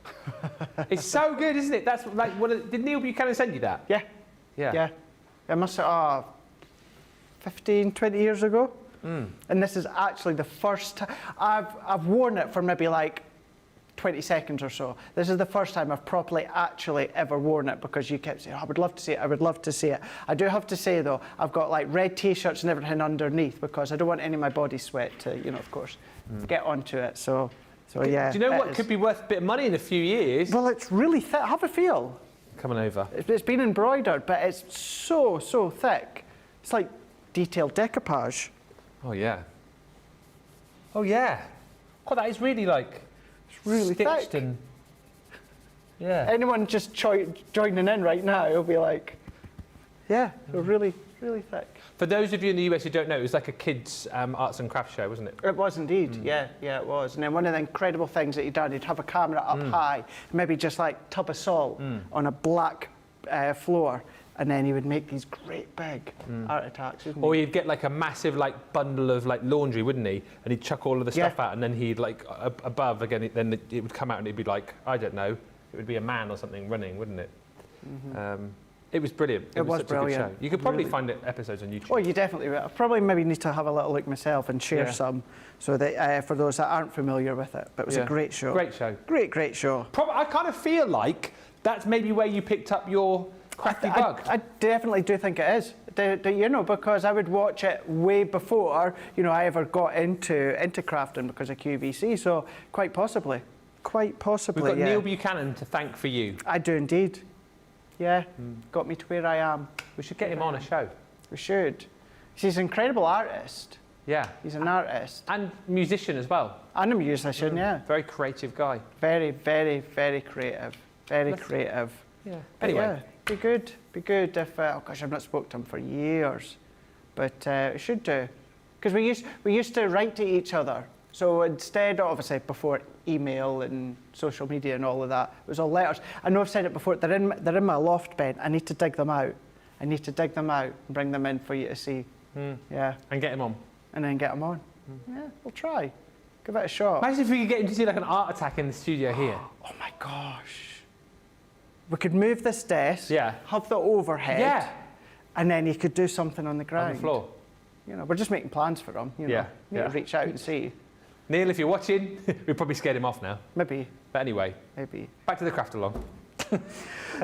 It's so good, isn't it? That's like, did Neil Buchanan send you that? Yeah. Yeah. Yeah. It must have, 15, 20 years ago. And this is actually the first time, I've worn it for maybe like 20 seconds or so. This is the first time I've properly actually ever worn it, because you kept saying, oh, I would love to see it, I would love to see it. I do have to say though, I've got like red t-shirts and everything underneath, because I don't want any of my body sweat to, you know, of course, get onto it. So yeah. Do you know what could be worth a bit of money in a few years? Well, it's really thick. Have a feel. Coming over. It's been embroidered, but it's so thick. It's like detailed decoupage. Oh, yeah. Oh, yeah. God, that is really like... It's really stitched thick. and... Yeah. Anyone just joining in right now, will be like, yeah, they're really thick. For those of you in the US who don't know, it was like a kids' arts and crafts show, wasn't it? It was indeed, yeah, it was. And then one of the incredible things that he'd done, he'd have a camera up high, maybe just like tub of salt on a black floor, and then he would make these great big art attacks, wouldn't Or he? he'd get like a massive like bundle of like laundry, wouldn't he? And he'd chuck all of the stuff out, and then he'd like above again. Then it would come out, and it'd be like, I don't know, it would be a man or something running, wouldn't it? It was brilliant. It was such brilliant. a good show. You could probably find episodes on YouTube. Oh, you definitely will. I probably maybe need to have a little look myself and share some, so that for those that aren't familiar with it. But it was a great show. Great show. Great show. I kind of feel like that's maybe where you picked up your crafty bug. I definitely do think it is. You know, because I would watch it way before, you know, I ever got into crafting because of QVC. So quite possibly. We've got Neil Buchanan to thank for you. I do indeed. Yeah, got me to where I am. We should get him on a show. We should. He's an incredible artist. Yeah. He's an artist. And musician as well. And a musician, yeah. Very creative guy. Very creative. Very creative. Yeah. But Anyway. yeah, be good if, oh gosh, I've not spoken to him for years. But we should do. Because we used to write to each other. So instead, obviously, before email and social media and all of that, it was all letters. I know I've said it before, they're in my loft, Ben. I need to dig them out. I need to dig them out and bring them in for you to see. Yeah. And get him on. And then get them on. Yeah, we'll try. Give it a shot. Imagine if we could get him to do like an art attack in the studio here. Oh my gosh. We could move this desk, Yeah. have the overhead, Yeah. and then you could do something on the ground. On the floor. You know, we're just making plans for him. You know. Yeah, Need to reach out and see. Neil, if you're watching, we probably scared him off now. Maybe. But anyway, back to the craft along.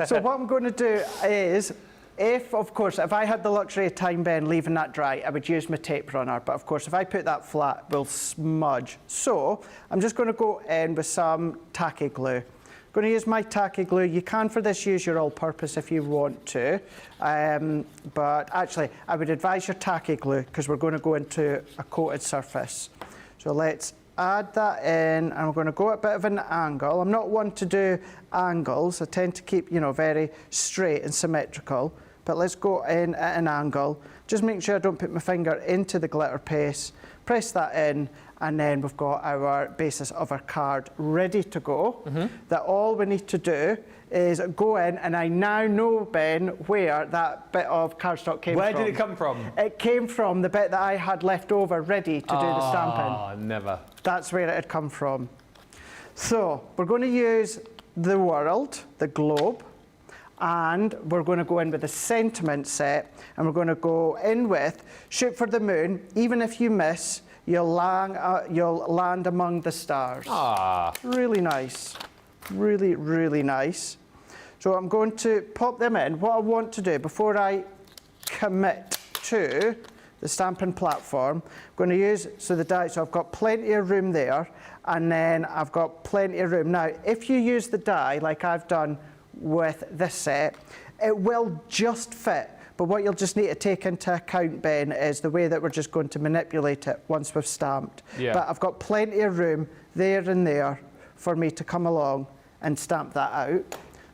So what I'm going to do is, if I had the luxury of time, Ben, leaving that dry, I would use my tape runner. But of course, if I put that flat, we'll smudge. So I'm just going to go in with some tacky glue. I'm going to use my tacky glue. You can, for this, use your all-purpose if you want to. But actually, I would advise your tacky glue, because we're going to go into a coated surface. So let's add that in, and we're going to go at a bit of an angle. I'm not one to do angles. I tend to keep, you know, very straight and symmetrical. But let's go in at an angle. Just make sure I don't put my finger into the glitter paste. Press that in, and then we've got our basis of our card ready to go. That all we need to do is go in, and I now know, Ben, where that bit of cardstock came from. Where did it come from? It came from the bit that I had left over ready to do the stamping. Oh, never. That's where it had come from. So we're going to use the world, the globe, and we're going to go in with the sentiment set, and we're going to go in with shoot for the moon. Even if you miss, you'll land among the stars. Ah. Really nice. Really nice. So I'm going to pop them in. What I want to do before I commit to the stamping platform. I'm going to use, so the die, so I've got plenty of room there, and then I've got plenty of room. Now, if you use the die like I've done with this set, it will just fit. But what you'll just need to take into account, Ben, is the way that we're just going to manipulate it once we've stamped. Yeah. But I've got plenty of room there and there for me to come along and stamp that out.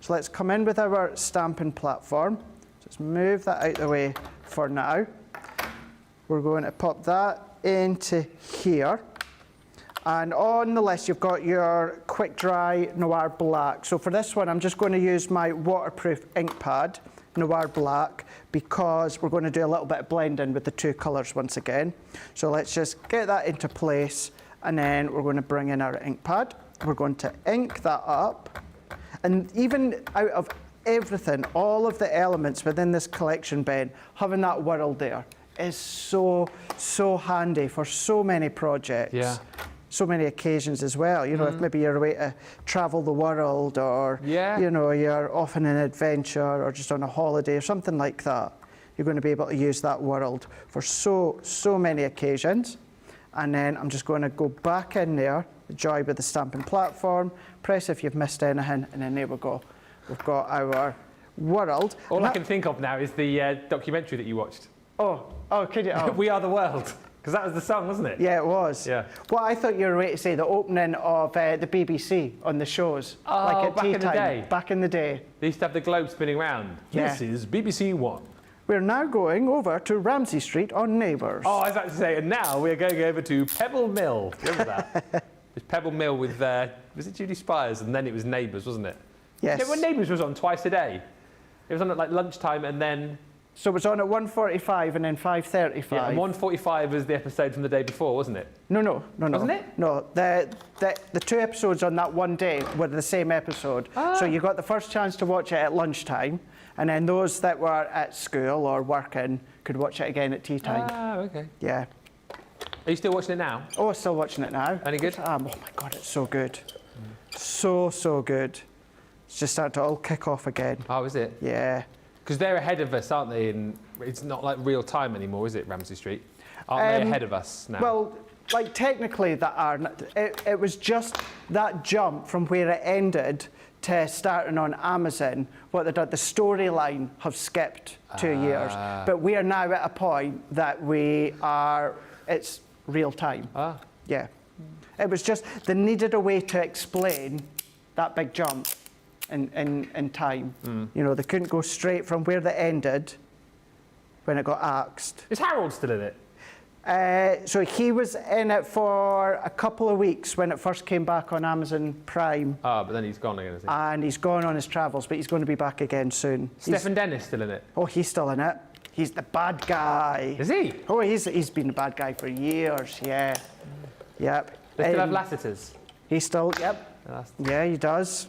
So let's come in with our stamping platform. Just move that out the way for now. We're going to pop that into here. And on the list, you've got your quick dry Noir Black. So for this one, I'm just going to use my waterproof ink pad, Noir Black, because we're going to do a little bit of blending with the two colours once again. So let's just get that into place, and then we're going to bring in our ink pad. We're going to ink that up. And even out of everything, all of the elements within this collection, Ben, having that world there is so, so handy for so many projects. Yeah. So many occasions as well. You know, if maybe you're away to travel the world, or, Yeah. you know, you're off on an adventure or just on a holiday or something like that, you're going to be able to use that world for so, so many occasions. And then I'm just going to go back in there, the joy with the stamping platform, press if you've missed anything, and then there we go. We've got our world. All And I that- can think of now is the documentary that you watched. Oh, could you? Oh. We Are the World. Because that was the song, wasn't it? Yeah, it was. Yeah. Well, I thought you were ready to say the opening of the BBC on the shows. Oh, like at back tea in the time. day. Back in the day. They used to have the globe spinning round. Yeah. This is BBC One. We're now going over to Ramsay Street on Neighbours. Oh, I was about to say, and now we're going over to Pebble Mill. Remember that? It's Pebble Mill with, was it Judy Spires? And then it was Neighbours, wasn't it? Yes. Yeah, when Neighbours was on twice a day. It was on at like lunchtime and then... So it was on at 1:45 and then 5:35. Yeah, and 1:45 was the episode from the day before, wasn't it? No. Wasn't it? No, the two episodes on that one day were the same episode. So you got the first chance to watch it at lunchtime, and then those that were at school or working could watch it again at tea time. Ah, okay. Yeah. Are you still watching it now? Oh, still watching it now. Any good? Oh my God, it's so good. So good. It's just starting to all kick off again. Oh, is it? Yeah. Because they're ahead of us, aren't they? And it's not like real time anymore, is it, Ramsay Street? Aren't they ahead of us now? Well, like technically that are, it was just that jump from where it ended to starting on Amazon. What they did, the storyline have skipped 2 years, but we are now at a point that it's real time. Ah. Yeah. It was just, they needed a way to explain that big jump in time. You know, they couldn't go straight from where they ended when it got axed. Is Harold still in it? So he was in it for a couple of weeks when it first came back on Amazon Prime. Ah, but then he's gone again, is he? And he's gone on his travels, but he's going to be back again soon. Stephen Dennis still in it? Oh, he's still in it. He's the bad guy. Is he? Oh, he's been the bad guy for years, yeah. Yep. They still have Lassiter's? He still, yep. Yeah, he does.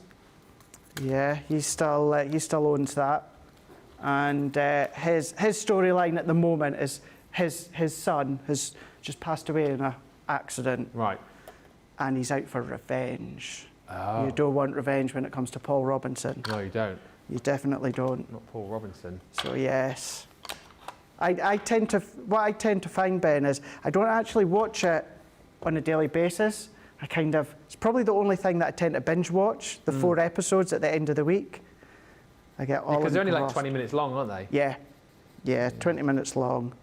Yeah, he still owns that. And his storyline at the moment is his son has just passed away in an accident. Right. And he's out for revenge. Oh. You don't want revenge when it comes to Paul Robinson. No, you don't. You definitely don't. Not Paul Robinson. So yes. What I tend to find, Ben, is I don't actually watch it on a daily basis. It's probably the only thing that I tend to binge watch, the 4 episodes at the end of the week. I get all Because they're only like engrossed. 20 minutes long, aren't they? Yeah, 20 minminutes long.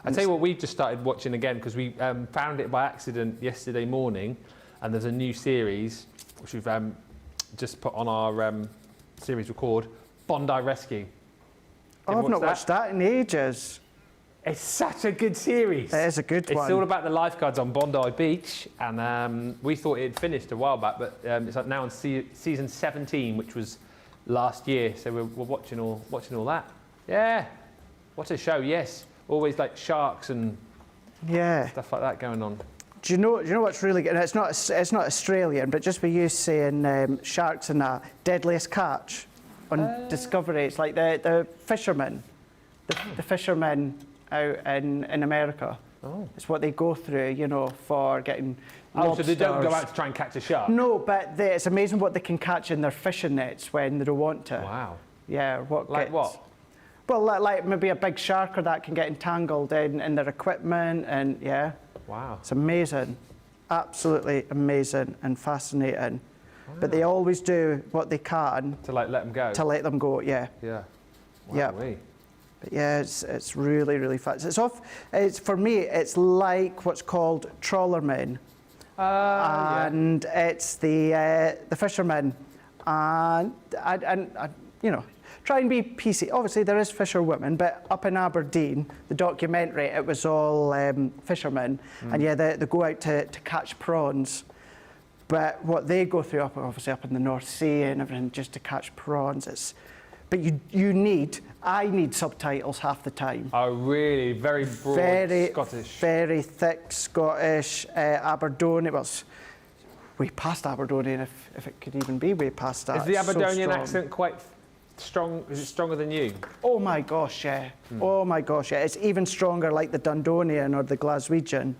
I tell you what, we've just started watching again because we found it by accident yesterday morning, and there's a new series which we've just put on our series record, Bondi Rescue. Oh, I've not watched that in ages. It's such a good series. It is a good one. It's all about the lifeguards on Bondi Beach, and we thought it had finished a while back, but it's now on season 17, which was last year. So we're watching all that. Yeah, what a show! Yes, always like sharks and stuff like that going on. Do you know what's really good? And it's not Australian, but just for you saying sharks and that, Deadliest Catch on Discovery. It's like the fishermen, the fishermen out in America. Oh. It's what they go through, you know, for getting lobsters. So they don't go out to try and catch a shark? No, but it's amazing what they can catch in their fishing nets when they don't want to. Wow. Yeah. Like what? Well, like maybe a big shark or that can get entangled in their equipment, and yeah. Wow. It's amazing. Absolutely amazing and fascinating. Wow. But they always do what they can to like let them go. To let them go, yeah. Yeah. Yeah. Wow-wee. But yeah, it's really, really fast. It's for me, it's like what's called trawlermen. And it's the fishermen. And you know, try and be PC. Obviously, there is fisherwomen, but up in Aberdeen, the documentary, it was all fishermen. And yeah, they go out to catch prawns. But what they go through, obviously up in the North Sea and everything, just to catch prawns, but I need subtitles half the time. Oh, really? Very broad Scottish. Very thick Scottish, Aberdonian. Well, way past Aberdonian, if it could even be way past that. Is the Aberdonian so accent quite strong? Is it stronger than you? Oh my gosh, yeah. Oh my gosh, yeah. It's even stronger like the Dundonian or the Glaswegian.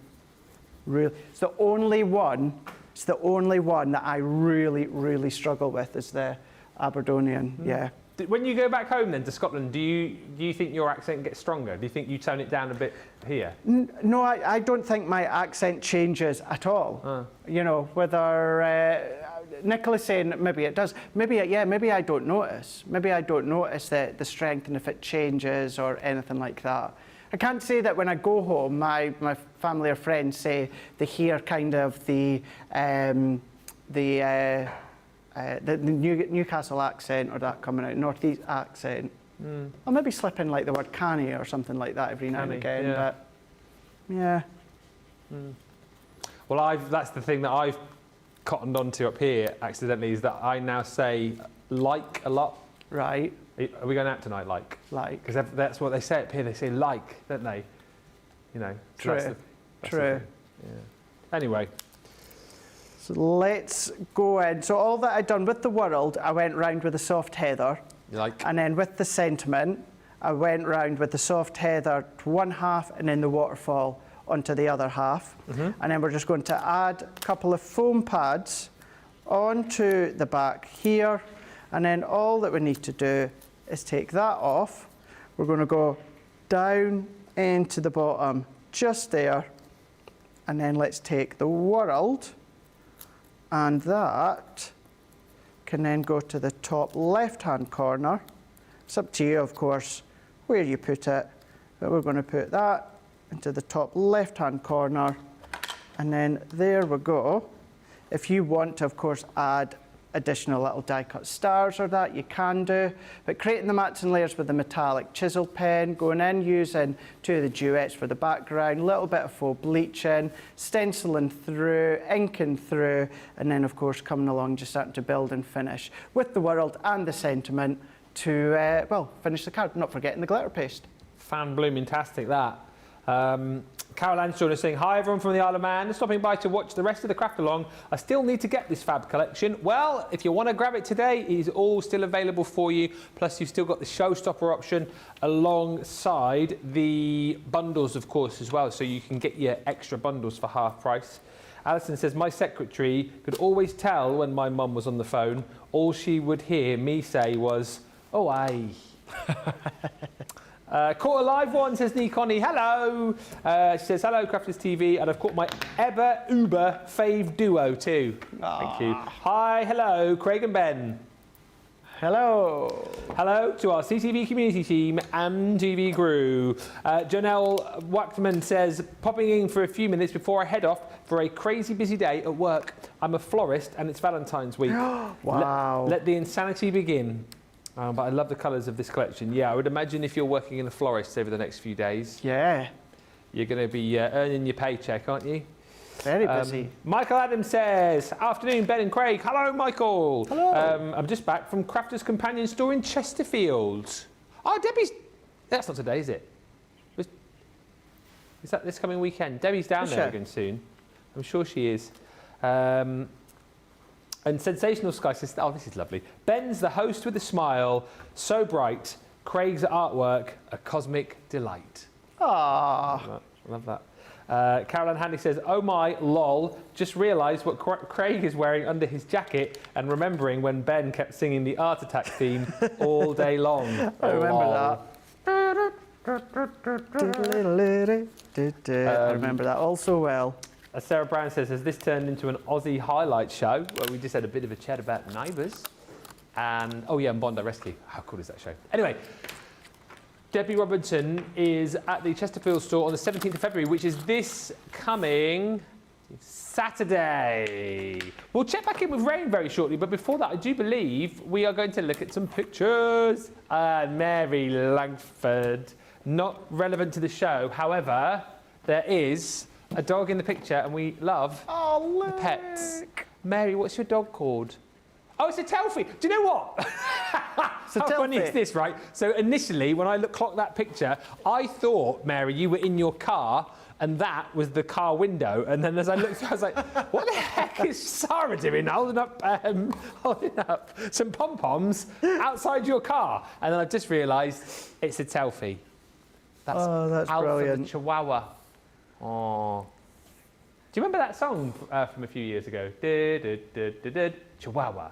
Really, it's the only one that I really, really struggle with is the Aberdonian. Yeah. When you go back home then to Scotland, do you think your accent gets stronger? Do you think you tone it down a bit here? No, I don't think my accent changes at all. You know, whether Nicola's saying maybe it does. Maybe I don't notice. Maybe I don't notice the strength and if it changes or anything like that. I can't say that when I go home, my family or friends say they hear kind of the Newcastle accent or that coming out, Northeast accent. I'll maybe slip in like the word canny or something like that every now and again, yeah. but yeah. Well, that's the thing that I've cottoned onto up here accidentally, is that I now say like a lot. Right. Are we going out tonight, like? Like. Because that's what they say up here, they say like, don't they? You know. So True. True. Yeah. Anyway. So let's go in. So all that I'd done with the world, I went round with the soft heather. Like. And then with the sentiment, I went round with the soft heather to one half and then the waterfall onto the other half. And then we're just going to add a couple of foam pads onto the back here. And then all that we need to do is take that off. We're going to go down into the bottom, just there. And then let's take the world. And that can then go to the top left-hand corner. It's up to you, of course, where you put it. But we're going to put that into the top left-hand corner. And then there we go. If you want to, of course, add additional little die-cut stars or that, you can do. But creating the mats and layers with the metallic chisel pen, going in using two of the duets for the background, a little bit of faux bleaching, stenciling through, inking through, and then of course coming along just starting to build and finish with the world and the sentiment to, finish the card, not forgetting the glitter paste. Fan-blooming-tastic, that. Carol Ann's joining us saying, hi everyone from the Isle of Man, stopping by to watch the rest of the craft along. I still need to get this fab collection. Well, if you want to grab it today, it is all still available for you. Plus you've still got the Showstopper option alongside the bundles, of course, as well. So you can get your extra bundles for half price. Alison says, my secretary could always tell when my mum was on the phone. All she would hear me say was, oh, aye. Caught a live one, says Nikoni. Hello. She says, hello, Crafters TV. And I've caught my Uber fave duo too. Thank you. Hi, hello, Craig and Ben. Hello. Hello to our CTV community team and TV crew. Janelle Wachtman says, popping in for a few minutes before I head off for a crazy busy day at work. I'm a florist and it's Valentine's week. Wow. Let the insanity begin. But I love the colours of this collection. Yeah, I would imagine if you're working in a florist over the next few days, yeah, you're going to be earning your paycheck, aren't you? Very busy. Michael Adams says, afternoon, Ben and Craig. Hello, Michael. Hello. I'm just back from Crafters Companion store in Chesterfield. Oh, Debbie's... That's not today, is it? Is that this coming weekend? Debbie's down there again soon. I'm sure she is. And Sensational Sky says, oh, this is lovely. Ben's the host with a smile, so bright. Craig's artwork, a cosmic delight. Ah, love that. Caroline Hanley says, oh my, lol, just realised what Craig is wearing under his jacket and remembering when Ben kept singing the Art Attack theme all day long. I remember lol. that. I remember that all so well. As Sarah Brown says, has this turned into an Aussie highlight show? Well, we just had a bit of a chat about Neighbours. And, oh yeah, and Bondi Rescue. How cool is that show? Anyway, Debbie Robinson is at the Chesterfield store on the 17th of February, which is this coming Saturday. We'll check back in with Rain very shortly, but before that, I do believe we are going to look at some pictures. Mary Langford, not relevant to the show. However, there is a dog in the picture, and we love the pets. Mary, what's your dog called? Oh, it's a Telfie. Do you know what? How funny is this, right? So initially, when I clocked that picture, I thought, Mary, you were in your car, and that was the car window. And then as I looked, I was like, what the heck is Sarah doing, holding up some pom-poms outside your car? And then I just realised it's a Telfie. That's Alpha brilliant. the Chihuahua. Oh. Do you remember that song from a few years ago? Chihuahua.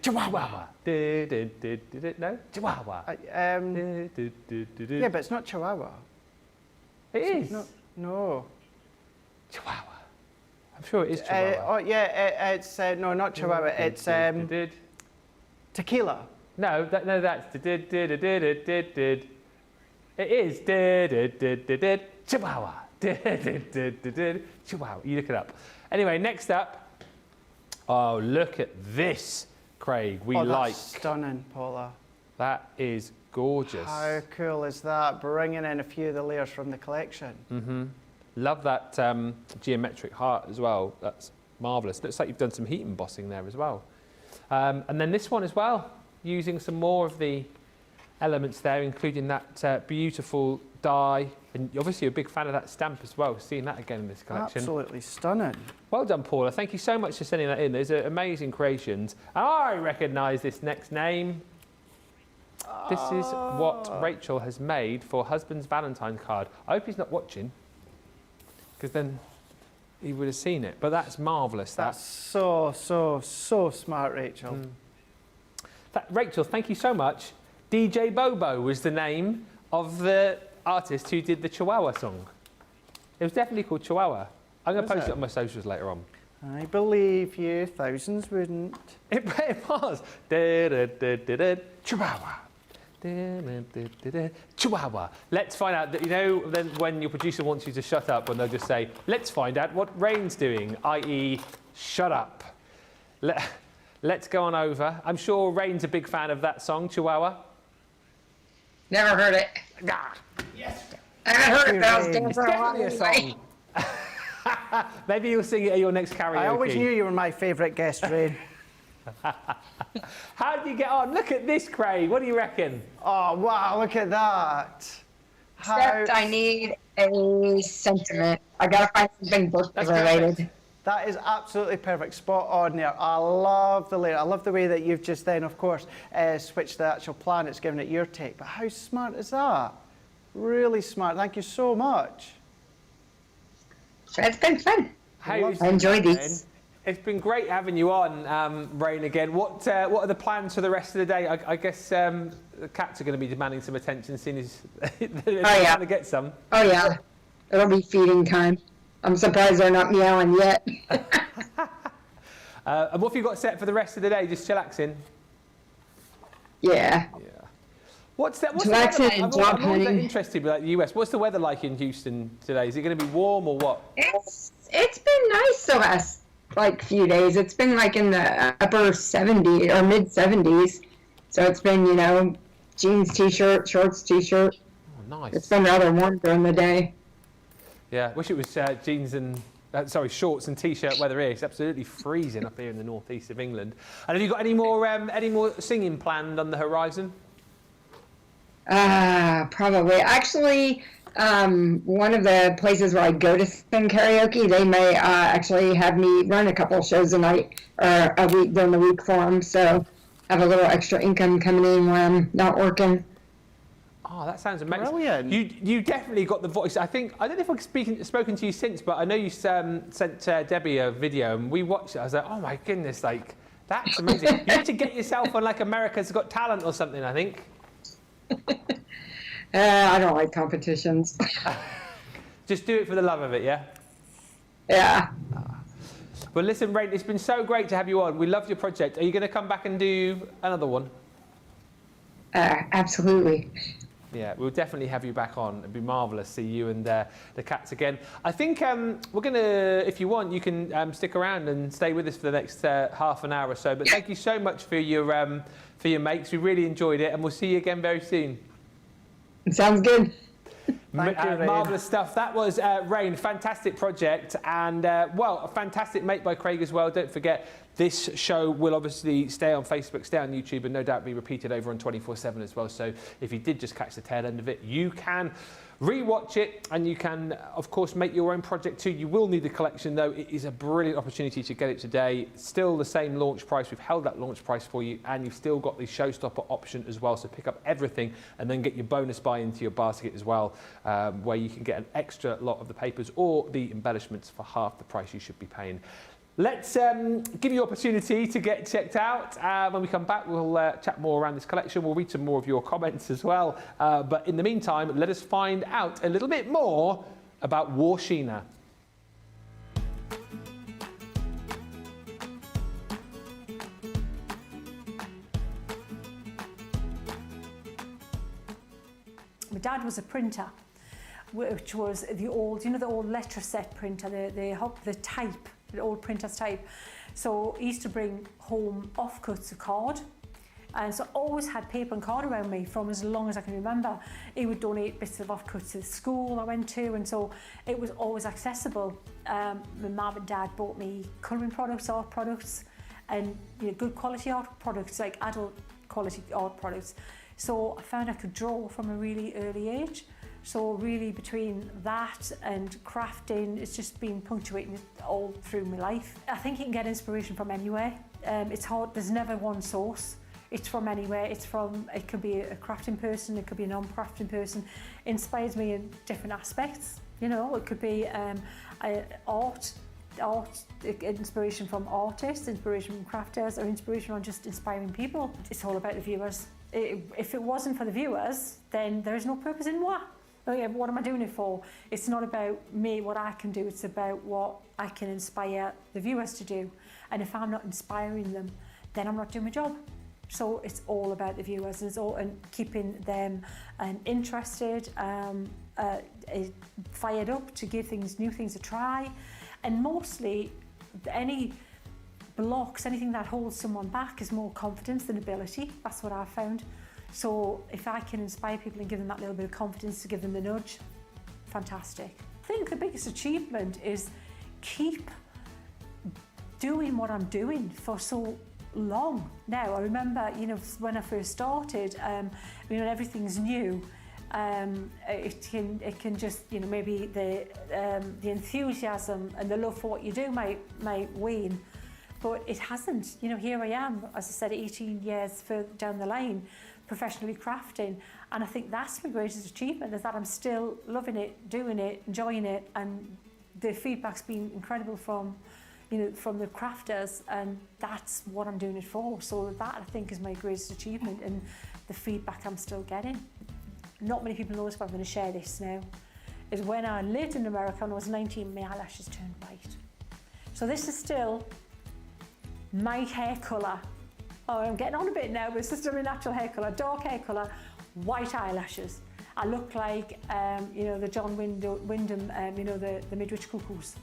Chihuahua. No? Chihuahua. Yeah, but it's not Chihuahua. It is. No. Chihuahua. I'm sure it is Chihuahua. It's no, not Chihuahua. It's tequila. No, that's it is Chihuahua. Chihuahua. You look it up. Anyway, next up. Oh, look at this, Craig. That's stunning, Paula. That is gorgeous. How cool is that? Bringing in a few of the layers from the collection. Mm-hmm. Love that geometric heart as well. That's marvellous. Looks like you've done some heat embossing there as well. And then this one as well, using some more of the elements there, including that beautiful die. And obviously you're a big fan of that stamp as well, seeing that again in this collection. Absolutely stunning. Well done, Paula. Thank you so much for sending that in. Those are amazing creations. I recognise this next name. This is what Rachel has made for husband's Valentine card. I hope he's not watching, because then he would have seen it. But that's marvellous. That's so smart, Rachel. Rachel, thank you so much. DJ Bobo was the name of the artist who did the Chihuahua song. It was definitely called Chihuahua. I'm going to post it on my socials later on. I believe you, thousands wouldn't. It was. Chihuahua. Chihuahua. Let's find out that, then when your producer wants you to shut up, when they'll just say, let's find out what Rain's doing, i.e. shut up. Let's go on over. I'm sure Rain's a big fan of that song, Chihuahua. Never heard it. Yes. I heard it, but I was dancing It's for a definitely a while. song. Maybe you'll sing it at your next karaoke. I always knew you were my favourite guest, Rain. How did you get on? Look at this, Craig. What do you reckon? Oh, wow, look at that. Except I need a sentiment. I gotta find something book related. That is absolutely perfect, spot on there. I love the layer. I love the way that you've just then, of course, switched the actual planets, given it your take. But how smart is that? Really smart. Thank you so much. It's been fun. Hey, I enjoyed these. It's been great having you on, Rain, again. What are the plans for the rest of the day? I guess the cats are going to be demanding some attention, seeing as they're trying to get some. Oh, yeah. It'll be feeding time. I'm surprised they're not meowing yet. And what have you got set for the rest of the day? Just chillaxing? Yeah. What's the weather Chillaxing like? and job I'm always hunting. interested about the US. What's the weather like in Houston today? Is it going to be warm or what? It's been nice the last few days. It's been in the upper 70s or mid 70s. So it's been, jeans, t-shirt, shorts, t-shirt. Oh, nice. It's been rather warm during the day. Yeah, wish it was jeans and shorts and t-shirt weather here. It's absolutely freezing up here in the northeast of England. And have you got any more singing planned on the horizon? Probably. Actually, one of the places where I go to sing karaoke, they may actually have me run a couple shows a night or a week during the week for them. So have a little extra income coming in when I'm not working. Oh, that sounds amazing. Brilliant. You definitely got the voice. I don't know if I've spoken to you since, but I know you sent Debbie a video and we watched it. I was like, oh my goodness, that's amazing. You need to get yourself on America's Got Talent or something, I think. I don't like competitions. Just do it for the love of it, yeah? Yeah. Well, listen, Rain, it's been so great to have you on. We loved your project. Are you going to come back and do another one? Absolutely. Yeah, we'll definitely have you back on. It'd be marvellous to see you and the cats again. I think we're going to, if you want, you can stick around and stay with us for the next half an hour or so. But thank you so much for your makes. We really enjoyed it, and we'll see you again very soon. Sounds good. Thank you, Rain. Marvellous stuff. That was Rain. Fantastic project, and well, a fantastic make by Craig as well. Don't forget, this show will obviously stay on Facebook, stay on YouTube, and no doubt be repeated over on 24/7 as well. So if you did just catch the tail end of it, you can re-watch it, and you can, of course, make your own project too. You will need the collection, though. It is a brilliant opportunity to get it today. Still the same launch price. We've held that launch price for you, and you've still got the Showstopper option as well. So pick up everything and then get your bonus buy into your basket as well, where you can get an extra lot of the papers or the embellishments for half the price you should be paying. Let's give you opportunity to get checked out. When we come back, we'll chat more around this collection. We'll read some more of your comments as well. But in the meantime, let us find out a little bit more about Warshina. My dad was a printer, which was the old, you know, the old letter set printer, the type, the old printer's type. So he used to bring home offcuts of card, and so I always had paper and card around me from as long as I can remember. He would donate bits of offcuts to the school I went to, and so it was always accessible. My mum and dad bought me colouring products, art products, and good quality art products, like adult quality art products. So I found I could draw from a really early age. So really between that and crafting, it's just been punctuating all through my life. I think you can get inspiration from anywhere. It's hard, there's never one source. It's from anywhere. It could be a crafting person, it could be a non-crafting person. It inspires me in different aspects. It could be art, inspiration from artists, inspiration from crafters, or inspiration on just inspiring people. It's all about the viewers. If it wasn't for the viewers, then there is no purpose in what. What am I doing it for? It's not about me, what I can do, it's about what I can inspire the viewers to do. And if I'm not inspiring them, then I'm not doing my job. So it's all about the viewers, and it's all and keeping them interested, fired up to give new things a try. And mostly, any blocks, anything that holds someone back is more confidence than ability. That's what I've found. So if I can inspire people and give them that little bit of confidence to give them the nudge, fantastic. I think the biggest achievement is keep doing what I'm doing for so long now. I remember, when I first started, everything's new. It can just, maybe the enthusiasm and the love for what you do might wane, but it hasn't. Here I am, as I said, 18 years further down the line, professionally crafting, and I think that's my greatest achievement, is that I'm still loving it, doing it, enjoying it, and the feedback's been incredible from the crafters, and that's what I'm doing it for. So that, I think, is my greatest achievement, and the feedback I'm still getting. Not many people know this, but I'm going to share this now. Is when I lived in America when I was 19, my eyelashes turned white. So this is still my hair colour. Oh, I'm getting on a bit now, but it's just my natural hair colour, dark hair colour, white eyelashes. I look like, the John Wyndham, the Midwich Cuckoos.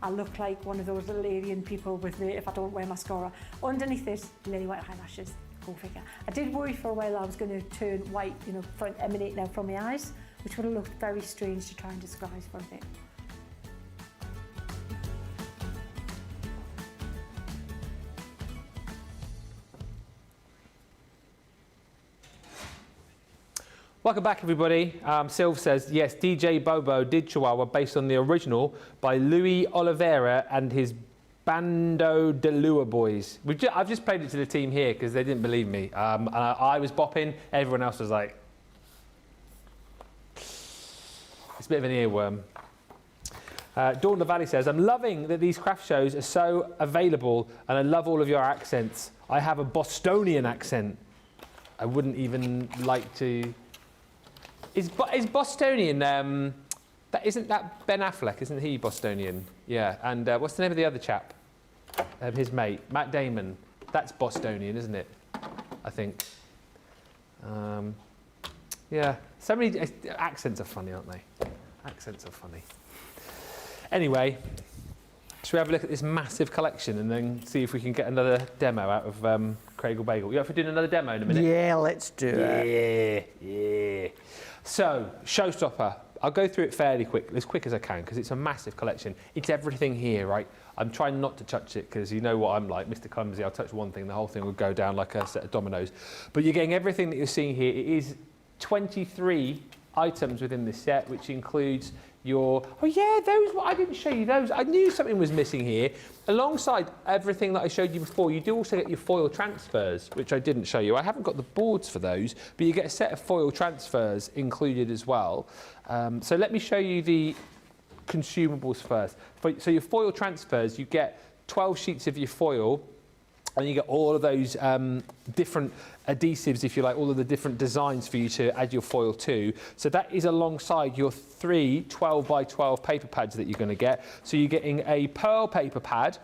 I look like one of those little alien people with me if I don't wear mascara. Underneath this, lily white eyelashes. Go figure. I did worry for a while I was going to turn white, emanating out from my eyes, which would have looked very strange to try and disguise for a bit. Welcome back, everybody. Sylv says, yes, DJ Bobo did Chihuahua based on the original by Louis Oliveira and his Bando de Lua boys. I've just played it to the team here because they didn't believe me. I was bopping, everyone else was like, it's a bit of an earworm. Dawn the Valley says, I'm loving that these craft shows are so available, and I love all of your accents. I have a Bostonian accent. I wouldn't even like to. Is Bostonian? Isn't that Ben Affleck? Isn't he Bostonian? Yeah. And what's the name of the other chap? His mate, Matt Damon. That's Bostonian, isn't it? I think. Yeah. So many accents are funny, aren't they? Accents are funny. Anyway, should we have a look at this massive collection and then see if we can get another demo out of Craig Bagel? You up for doing another demo in a minute? Yeah, let's do it. Yeah. So, Showstopper. I'll go through it fairly quick, as quick as I can, because it's a massive collection. It's everything here, right? I'm trying not to touch it, because you know what I'm like, Mr. Clumsy. I'll touch one thing, the whole thing will go down like a set of dominoes. But you're getting everything that you're seeing here. It is 23 items within this set, which includes your, oh yeah, those, I didn't show you those. I knew something was missing here. Alongside everything that I showed you before, you do also get your foil transfers, which I didn't show you. I haven't got the boards for those, but you get a set of foil transfers included as well. So let me show you the consumables first. So your foil transfers, you get 12 sheets of your foil, and you get all of those different adhesives, if you like, all of the different designs for you to add your foil to. So that is alongside your 3 12 by 12 paper pads that you're going to get. So you're getting a pearl paper pad.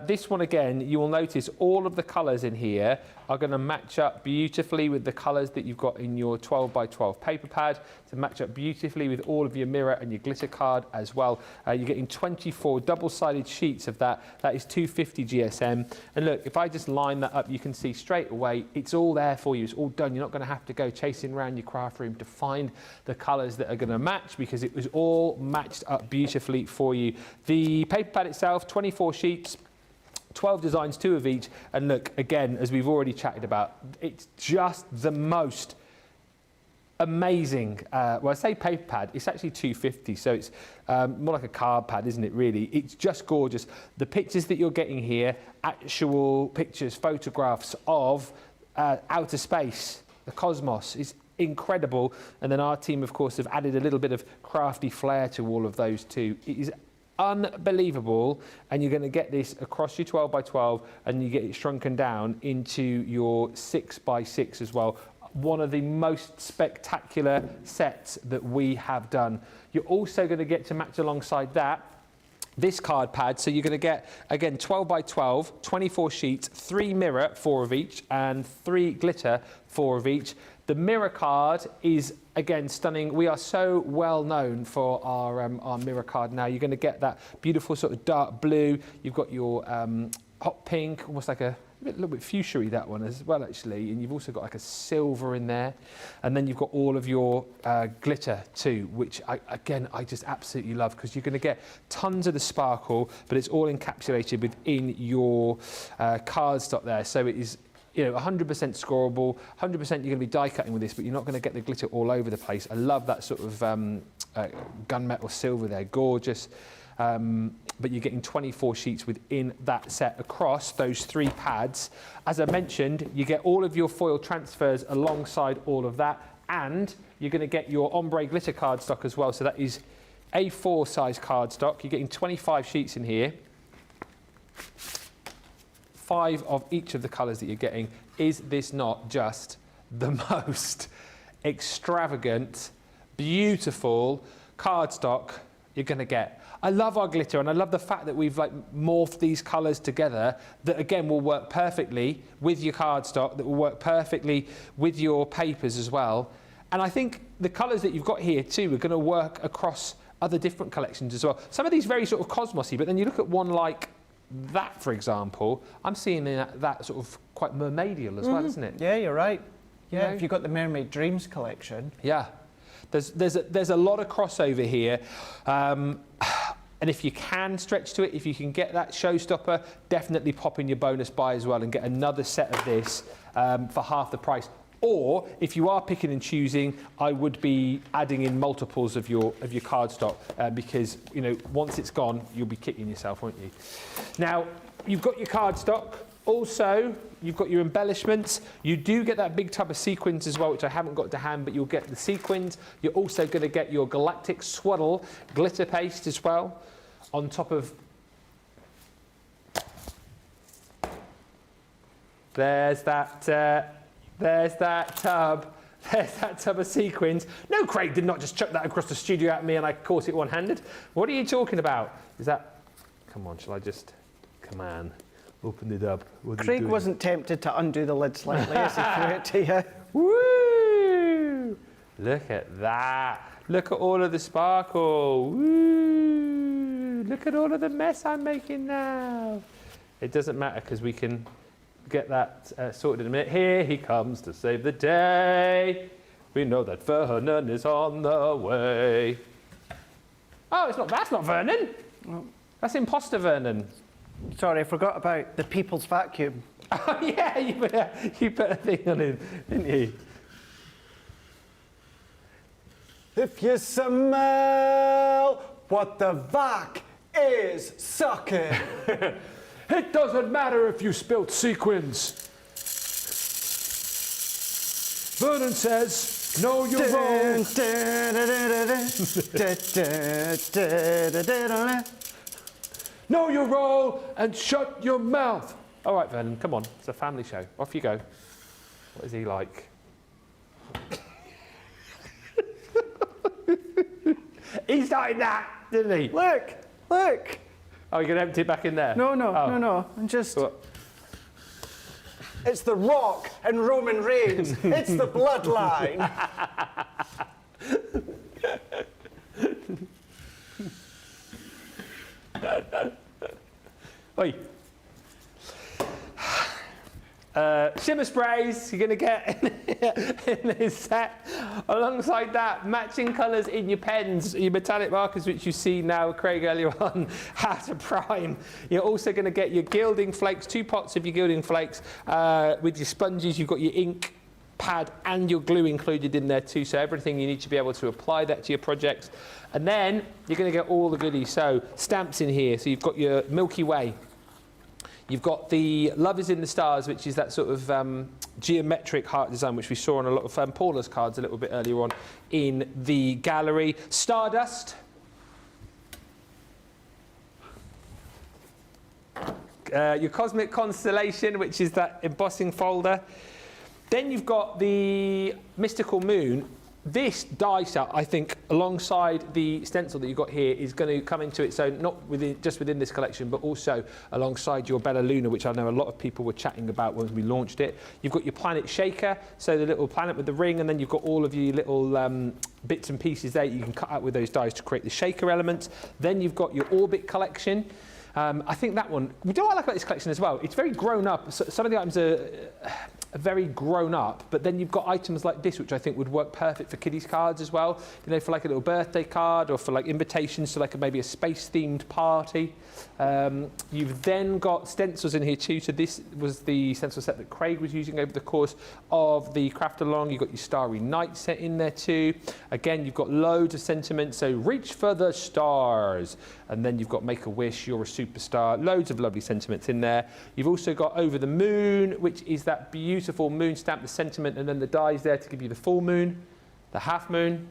This one again, you will notice all of the colours in here are going to match up beautifully with the colours that you've got in your 12 by 12 paper pad, to match up beautifully with all of your mirror and your glitter card as well. You're getting 24 double-sided sheets of that. That is 250 GSM. And look, if I just line that up, you can see straight away, it's all there for you. It's all done. You're not going to have to go chasing around your craft room to find the colours that are going to match, because it was all matched up beautifully for you. The paper pad itself, 24 sheets, 12 designs, 2 of each. And look, again, as we've already chatted about, it's just the most amazing, well, I say paper pad, it's actually 250, so it's more like a card pad, isn't it, really? It's just gorgeous. The pictures that you're getting here, actual pictures, photographs of outer space, the cosmos, is incredible. And then our team, of course, have added a little bit of crafty flair to all of those too. It is unbelievable, and you're going to get this across your 12 by 12, and you get it shrunken down into your 6 by 6 as well. One of the most spectacular sets that we have done. You're also going to get to match alongside that this card pad, so you're going to get, again, 12 by 12, 24 sheets, 3 mirror, 4 of each, and 3 glitter, 4 of each. The mirror card is, again, stunning. We are so well known for our mirror card now. You're going to get that beautiful sort of dark blue. You've got your hot pink, almost like a little bit fuchsia-y, that one as well, actually. And you've also got like a silver in there. And then you've got all of your glitter too, which, I just absolutely love, because you're going to get tons of the sparkle, but it's all encapsulated within your cardstock there. So it is, you know, 100% scoreable, 100% you're going to be die cutting with this, but you're not going to get the glitter all over the place. I love that sort of gunmetal silver there, gorgeous. But you're getting 24 sheets within that set across those 3 pads. As I mentioned, you get all of your foil transfers alongside all of that, and you're going to get your ombre glitter cardstock as well. So that is A4 size cardstock. You're getting 25 sheets in here. 5 of each of the colours that you're getting. Is this not just the most extravagant, beautiful cardstock you're going to get? I love our glitter, and I love the fact that we've like morphed these colours together that, again, will work perfectly with your cardstock, that will work perfectly with your papers as well. And I think the colours that you've got here too are going to work across other different collections as well. Some of these very sort of cosmosy, but then you look at one like that, for example, I'm seeing that sort of quite mermaidial as well, isn't it? Yeah, you're right. Yeah, You know? if you've got the Mermaid Dreams collection. Yeah, there's a lot of crossover here. And if you can stretch to it, if you can get that Showstopper, definitely pop in your bonus buy as well and get another set of this for half the price. Or if you are picking and choosing, I would be adding in multiples of your cardstock because, you know, once it's gone, you'll be kicking yourself, won't you? Now, you've got your cardstock. Also, you've got your embellishments. You do get that big tub of sequins as well, which I haven't got to hand, but you'll get the sequins. You're also going to get your Galactic Swaddle glitter paste as well, on top of... There's that There's that tub. There's that tub of sequins. No, Craig did not just chuck that across the studio at me and I caught it one-handed. What are you talking about? Is that... Come on, shall I just... Come on. Open it up. What are you Craig doing? wasn't tempted to undo the lid slightly as he threw it to you. Woo! Look at that. Look at all of the sparkle. Woo! Look at all of the mess I'm making now. It doesn't matter because we can get that sorted in a minute. Here he comes to save the day. We know that Vernon is on the way. Oh, that's not Vernon. That's imposter Vernon. Sorry, I forgot about the people's vacuum. Oh, yeah, you put a thing on him, didn't you? If you smell what the vac is sucking. It doesn't matter if you spilt sequins. Vernon says, know your role. Know your role and shut your mouth. All right, Vernon, come on. It's a family show. Off you go. What is he like? He started that, didn't he? Look. Oh, you're going to empty it back in there? No. I'm just... What? It's The Rock and Roman Reigns. It's the bloodline. Oi. Shimmer sprays you're going to get in this set. Alongside that, matching colours in your pens, your metallic markers, which you see now, Craig, earlier on, how to prime. You're also going to get your gilding flakes, 2 pots of your gilding flakes. With your sponges, you've got your ink pad and your glue included in there too, so everything you need to be able to apply that to your projects. And then you're going to get all the goodies. So stamps in here, so you've got your Milky Way. You've got the Love is in the Stars, which is that sort of geometric heart design, which we saw on a lot of Paula's cards a little bit earlier on in the gallery. Stardust. Your Cosmic Constellation, which is that embossing folder. Then you've got the Mystical Moon. This die set, I think, alongside the stencil that you've got here, is going to come into it. So not just within this collection, but also alongside your Bella Luna, which I know a lot of people were chatting about when we launched it. You've got your Planet Shaker, so the little planet with the ring, and then you've got all of your little bits and pieces there you can cut out with those dies to create the shaker element. Then you've got your Orbit collection. I think that one, what I like about this collection as well, it's very grown up. So some of the items are very grown up, but then you've got items like this, which I think would work perfect for kiddies cards as well. You know, for like a little birthday card or for like invitations to like maybe a space-themed party. You've then got stencils in here too. So this was the stencil set that Craig was using over the course of the craft along. You've got your Starry Night set in there too. Again, you've got loads of sentiment. So reach for the stars. And then you've got Make a Wish, You're a Superstar. Loads of lovely sentiments in there. You've also got Over the Moon, which is that beautiful moon stamp, the sentiment, and then the dies there to give you the full moon, the half moon,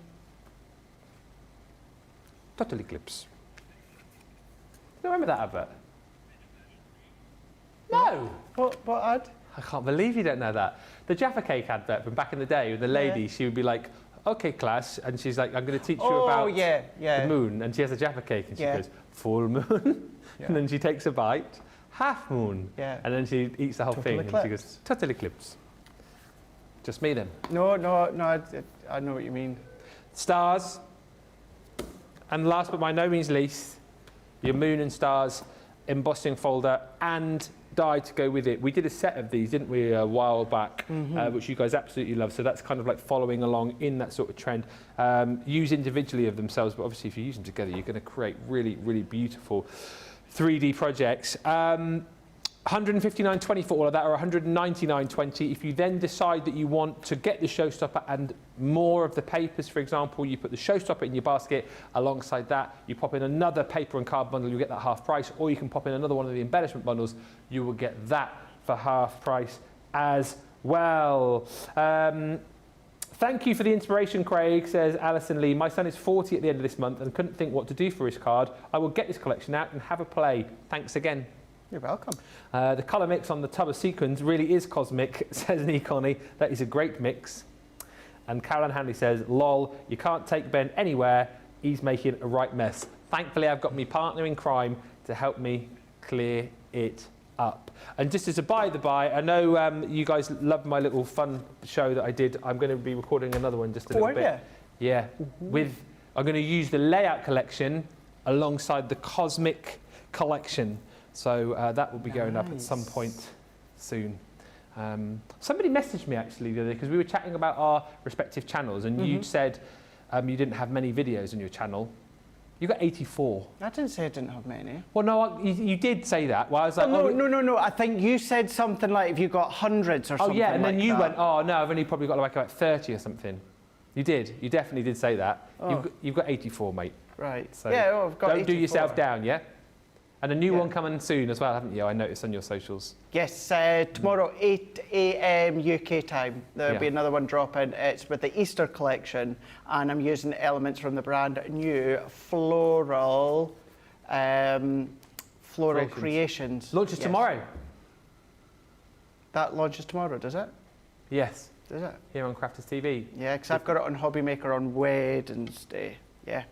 total eclipse. Do you remember that advert? No. What ad? I can't believe you don't know that. The Jaffa Cake advert from back in the day with the lady, she would be like, okay, class, and she's like, I'm going to teach you about the moon, and she has a Jaffa Cake, and she goes, full moon, and then she takes a bite, half moon, and then she eats the whole thing, and she goes, total eclipse. Just me then. No, I know what you mean. Stars, and last but by no means least, your moon and stars embossing folder and die to go with it. We did a set of these, didn't we, a while back, which you guys absolutely love. So that's kind of like following along in that sort of trend. Use individually of themselves, but obviously if you use them together, you're going to create really, really beautiful 3D projects. 159.20 for all of that, or 199.20 if you then decide that you want to get the Showstopper and more of the papers. For example, you put the Showstopper in your basket. Alongside that, you pop in another paper and card bundle, you get that half price, or you can pop in another one of the embellishment bundles, you will get that for half price as well. Thank you for the inspiration, Craig, says Alison Lee. My son is 40 at the end of this month and couldn't think what to do for his card. I will get this collection out and have a play. Thanks again. You're welcome. The colour mix on the tub of sequins really is cosmic, says Nee Connie. That is a great mix. And Caroline Hanley says, lol, you can't take Ben anywhere. He's making a right mess. Thankfully, I've got my partner in crime to help me clear it up. And just as a by-the-by, I know you guys love my little fun show that I did. I'm going to be recording another one just a little bit. Yeah. I'm going to use the layout collection alongside the cosmic collection. So that will be going up at some point soon. Somebody messaged me actually the other day because we were chatting about our respective channels, and you said you didn't have many videos on your channel. You got 84. I didn't say I didn't have many. Well, no, you did say that. Well, I was like, no. I think you said something like if you got hundreds or something. Oh yeah, and then like you that. went, oh no, I've only probably got like about 30 or something. You did. You definitely did say that. Oh. You've got 84, mate. Right. So yeah, well, I've got don't 84. do yourself down, yeah? And a new one coming soon as well, haven't you? I noticed on your socials. Yes, tomorrow 8 a.m. UK time. There'll be another one dropping. It's with the Easter collection, and I'm using elements from the brand new Floral Creations. Launches tomorrow. That launches tomorrow, does it? Yes. Does it? Here on Crafters TV. Yeah, because I've got it on Hobby Maker on Wednesday. Yeah.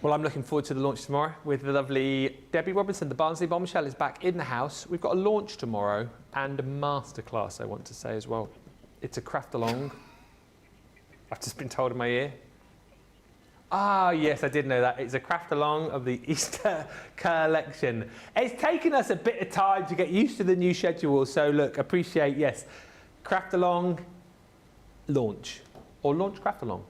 Well, I'm looking forward to the launch tomorrow with the lovely Debbie Robinson. The Barnsley Bombshell is back in the house. We've got a launch tomorrow and a masterclass, I want to say as well. It's a craft along. I've just been told in my ear. Ah, yes, I did know that. It's a craft along of the Easter collection. It's taken us a bit of time to get used to the new schedule. So look, appreciate, yes, craft along, launch. Or launch craft along.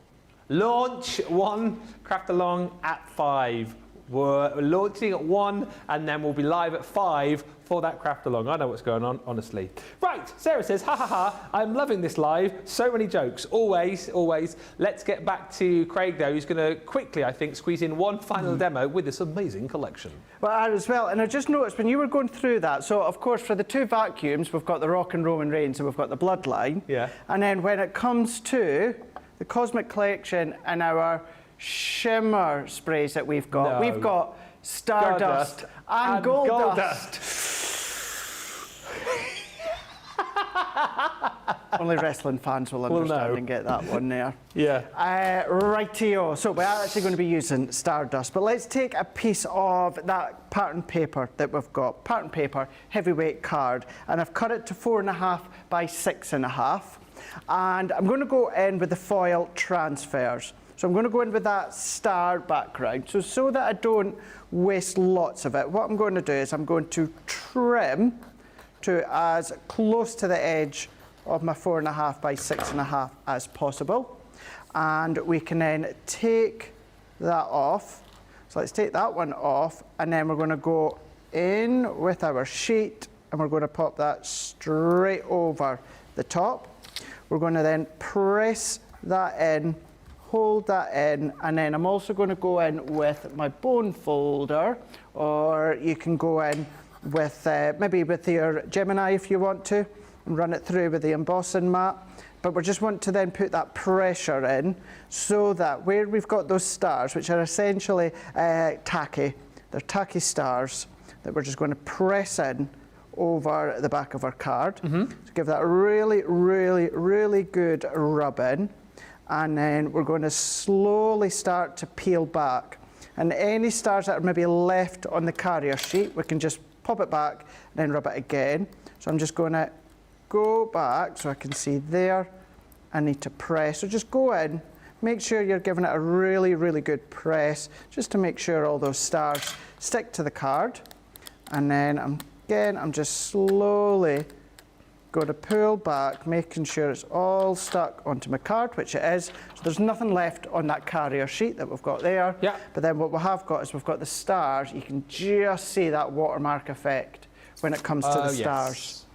Launch 1, craft along at 5. We're launching at 1 and then we'll be live at 5 for that craft along. I know what's going on, honestly. Right, Sarah says, ha ha ha, I'm loving this live. So many jokes, always, always. Let's get back to Craig though, who's going to quickly, I think, squeeze in one final demo with this amazing collection. Well, as well, and I just noticed when you were going through that, so of course for the 2 vacuums, we've got the Rock and Roman Reigns and we've got the Bloodline. Yeah. And then when it comes to the Cosmic Collection and our shimmer sprays that we've got, we've got Stardust and Gold Dust. Only wrestling fans will understand and get that one there. Yeah. Rightio. So we're actually going to be using Stardust, but let's take a piece of that pattern paper that we've got. Pattern paper, heavyweight card, and I've cut it to 4.5 by 6.5. And I'm going to go in with the foil transfers. So I'm going to go in with that star background. So that I don't waste lots of it, what I'm going to do is I'm going to trim to as close to the edge of my 4.5 by 6.5 as possible. And we can then take that off. So let's take that one off, and then we're going to go in with our sheet and we're going to pop that straight over the top. We're going to then press that in, hold that in, and then I'm also going to go in with my bone folder, or you can go in with maybe with your Gemini if you want to, and run it through with the embossing mat. But we just want to then put that pressure in so that where we've got those stars, which are essentially tacky, they're tacky stars that we're just going to press in over the back of our card. To give that a really, really, really good rub in. And then we're going to slowly start to peel back. And any stars that are maybe left on the carrier sheet, we can just pop it back and then rub it again. So I'm just going to go back so I can see there. I need to press. So just go in, make sure you're giving it a really, really good press, just to make sure all those stars stick to the card. And then I'm just slowly going to pull back, making sure it's all stuck onto my card, which it is. So there's nothing left on that carrier sheet that we've got there. Yeah. But then what we have got is we've got the stars. You can just see that watermark effect when it comes to the stars.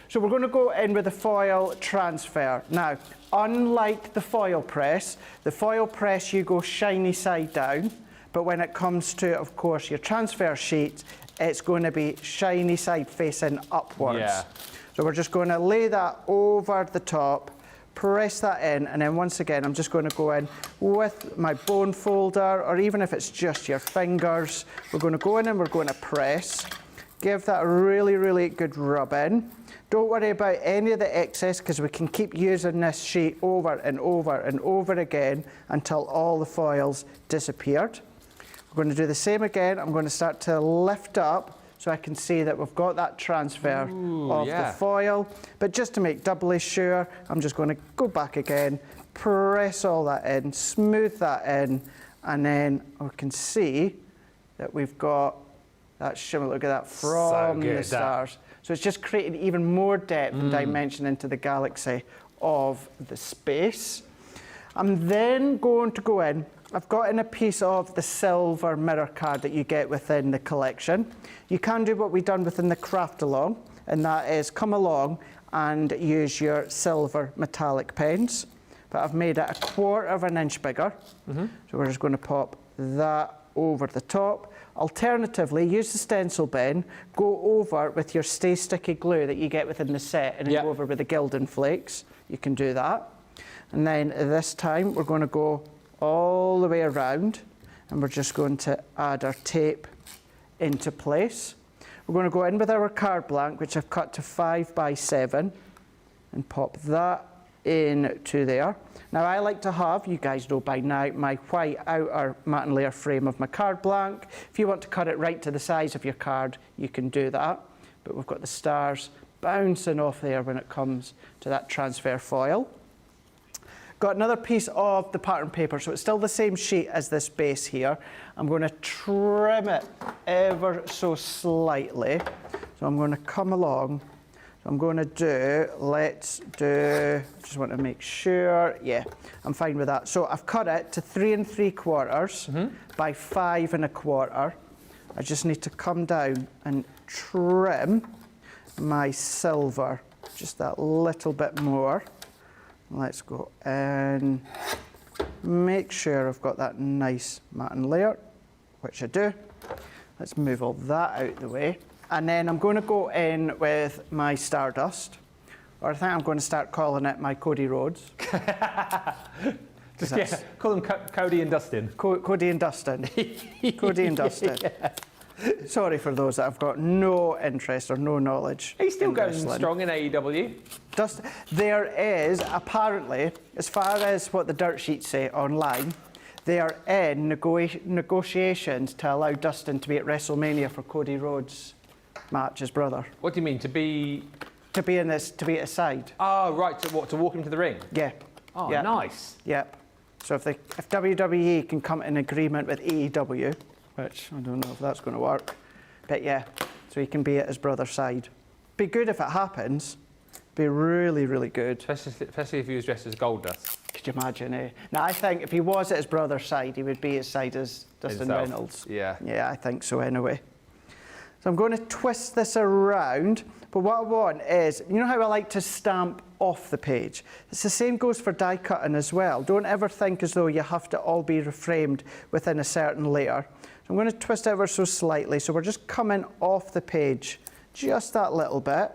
So we're going to go in with the foil transfer. Now, unlike the foil press you go shiny side down, but when it comes to, of course, your transfer sheet, it's going to be shiny side facing upwards. Yeah. So we're just going to lay that over the top, press that in, and then once again, I'm just going to go in with my bone folder, or even if it's just your fingers, we're going to go in and we're going to press. Give that a really, really good rub in. Don't worry about any of the excess, because we can keep using this sheet over and over and over again until all the foil's disappeared. We're going to do the same again. I'm going to start to lift up so I can see that we've got that transfer of the foil. But just to make doubly sure, I'm just going to go back again, press all that in, smooth that in, and then we can see that we've got that shimmer. Look at that from the stars. So it's just creating even more depth and dimension into the galaxy of the space. I'm then going to go in. I've got in a piece of the silver mirror card that you get within the collection. You can do what we've done within the craft along, and that is come along and use your silver metallic pens. But I've made it 1/4 of an inch bigger. So we're just going to pop that over the top. Alternatively, use the stencil pen, go over with your stay sticky glue that you get within the set, and then go over with the gilding flakes. You can do that. And then this time we're going to go all the way around, and we're just going to add our tape into place. We're going to go in with our card blank, which I've cut to 5 by 7, and pop that into there. Now I like to have, you guys know by now, my white outer matte and layer frame of my card blank. If you want to cut it right to the size of your card, you can do that. But we've got the stars bouncing off there when it comes to that transfer foil. Got another piece of the pattern paper, so it's still the same sheet as this base here. I'm going to trim it ever so slightly. So I'm going to come along. So I'm going to do, just want to make sure, yeah, I'm fine with that. So I've cut it to 3 3/4 by 5 1/4. I just need to come down and trim my silver just that little bit more. Let's go and make sure I've got that nice matte and layer, which I do. Let's move all that out the way. And then I'm going to go in with my Stardust, or I think I'm going to start calling it my Cody Rhodes. Call them Cody and Dustin. Cody and Dustin. Cody and Dustin. Yeah. Sorry for those that have got no interest or no knowledge. He's still going wrestling. Strong in AEW. There is, apparently, as far as what the dirt sheets say online, they are in negotiations to allow Dustin to be at WrestleMania for Cody Rhodes' match, his brother. What do you mean, to be in this, to be at his side? Oh, right, to walk him to the ring? Yeah. Oh, yeah. Nice. Yep. So if WWE can come in agreement with AEW, which I don't know if that's going to work, but yeah, so he can be at his brother's side. Be good if it happens. Be really, really good. Especially if he was dressed as Goldust. Could you imagine, eh? Now, I think if he was at his brother's side, he would be his side as Dustin Reynolds. Yeah. Yeah, I think so anyway. So I'm going to twist this around, but what I want is, you know how I like to stamp off the page? It's the same goes for die cutting as well. Don't ever think as though you have to all be reframed within a certain layer. So I'm going to twist ever so slightly, so we're just coming off the page just that little bit.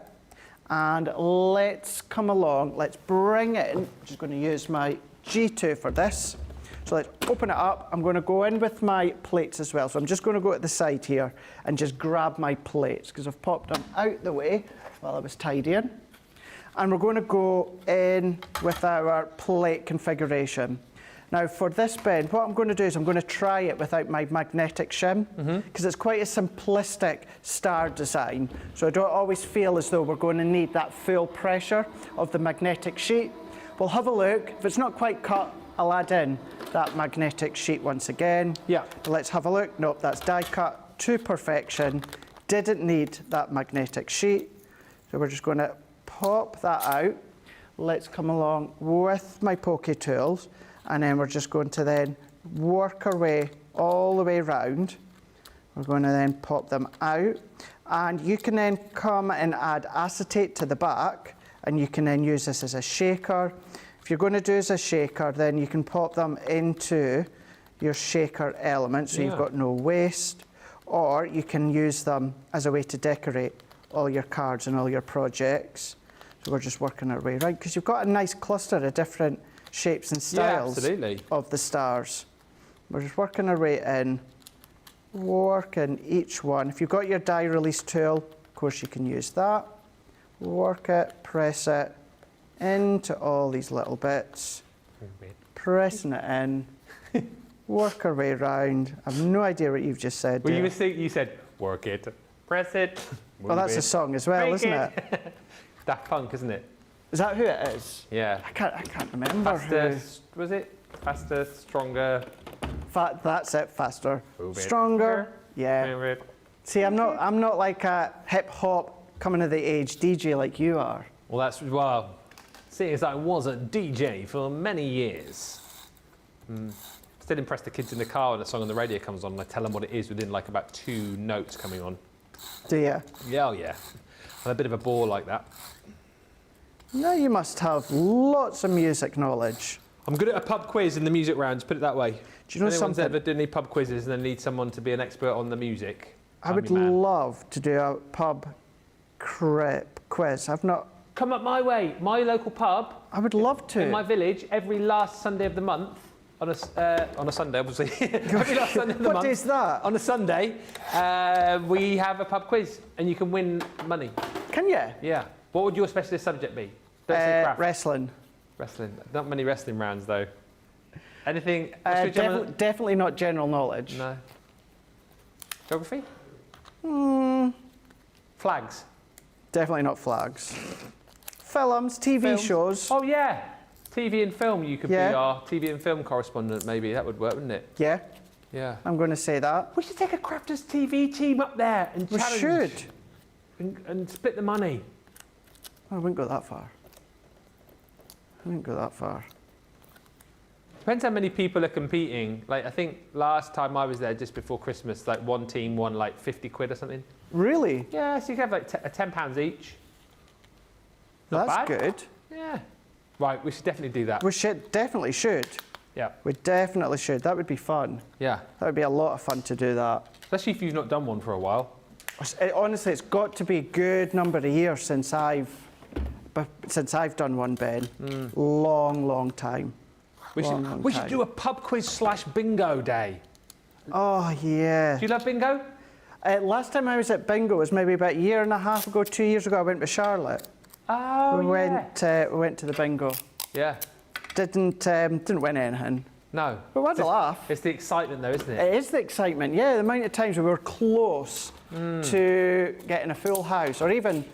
And let's come along, let's bring it in. I'm just going to use my G2 for this. So let's open it up. I'm going to go in with my plates as well. So I'm just going to go at the side here and just grab my plates because I've popped them out the way while I was tidying. And we're going to go in with our plate configuration. Now for this Ben, what I'm going to do is I'm going to try it without my magnetic shim because it's quite a simplistic star design. So I don't always feel as though we're going to need that full pressure of the magnetic sheet. We'll have a look. If it's not quite cut, I'll add in that magnetic sheet once again. Yeah. Let's have a look. Nope, that's die cut to perfection. Didn't need that magnetic sheet. So we're just going to pop that out. Let's come along with my poke tools. And then we're just going to then work our way all the way around. We're going to then pop them out. And you can then come and add acetate to the back, and you can then use this as a shaker. If you're going to do as a shaker, then you can pop them into your shaker element, so you've got no waste. Or you can use them as a way to decorate all your cards and all your projects. So we're just working our way around, because you've got a nice cluster of different shapes and styles absolutely. of the stars. We're just working our way in, working each one. If you've got your die release tool, of course you can use that. Work it, press it into all these little bits, pressing it in, work our way around. I have no idea what you've just said. Well, you said, work it, press it. Well, that's a song as well, isn't it? Daft Punk, isn't it? Is that who it is? Yeah. I can't remember. Faster, was it? Faster, stronger. That's it. Faster, Move it. stronger. Yeah. Move it. See, I'm not like a hip hop coming of the age DJ like you are. Well, seeing as I was a DJ for many years. Still impress the kids in the car when a song on the radio comes on and I tell them what it is within like about 2 notes coming on. Do you? Yeah, oh yeah. I'm a bit of a bore like that. No, you must have lots of music knowledge. I'm good at a pub quiz in the music rounds, put it that way. Do you know Anyone's something? ever done any pub quizzes and they need someone to be an expert on the music? I would love to do a pub quiz. I've not. Come up my way, my local pub. I would love to. In my village, every last Sunday of the month, on a Sunday, obviously. Every last Sunday of the month. What is that? On a Sunday, we have a pub quiz, and you can win money. Can you? Yeah. What would your specialist subject be? Don't say craft. Wrestling. Wrestling. Not many wrestling rounds though. Anything? What's your general... Definitely not general knowledge. No. Geography? Flags. Definitely not flags. Films, TV Films. shows. Oh yeah. TV and film. You could Yeah. be our TV and film correspondent. Maybe that would work, wouldn't it? Yeah, Yeah. I'm going to say that. We should take a Crafters TV team up there and We challenge. should. And split the money. I wouldn't go that far. I wouldn't go that far. Depends how many people are competing. Like I think last time I was there, just before Christmas, like one team won like 50 quid or something. Really? Yeah, so you can have like £10 each. Not That's bad. good. Yeah. Right, we should definitely do that. We definitely should. Yeah. We definitely should. That would be fun. Yeah. That would be a lot of fun to do that. Especially if you've not done one for a while. Honestly, it's got to be a good number of years since I've done one, Ben. Long time. We should do a pub quiz / bingo day. Oh, yeah. Do you love bingo? Last time I was at bingo was maybe about a year and a half ago, 2 years ago. I went with Charlotte. Oh, we yeah. went to the bingo. Yeah. Didn't win anything. No. But we had a laugh. It's the excitement though, isn't it? It is the excitement, yeah. The amount of times we were close to getting a full house, or even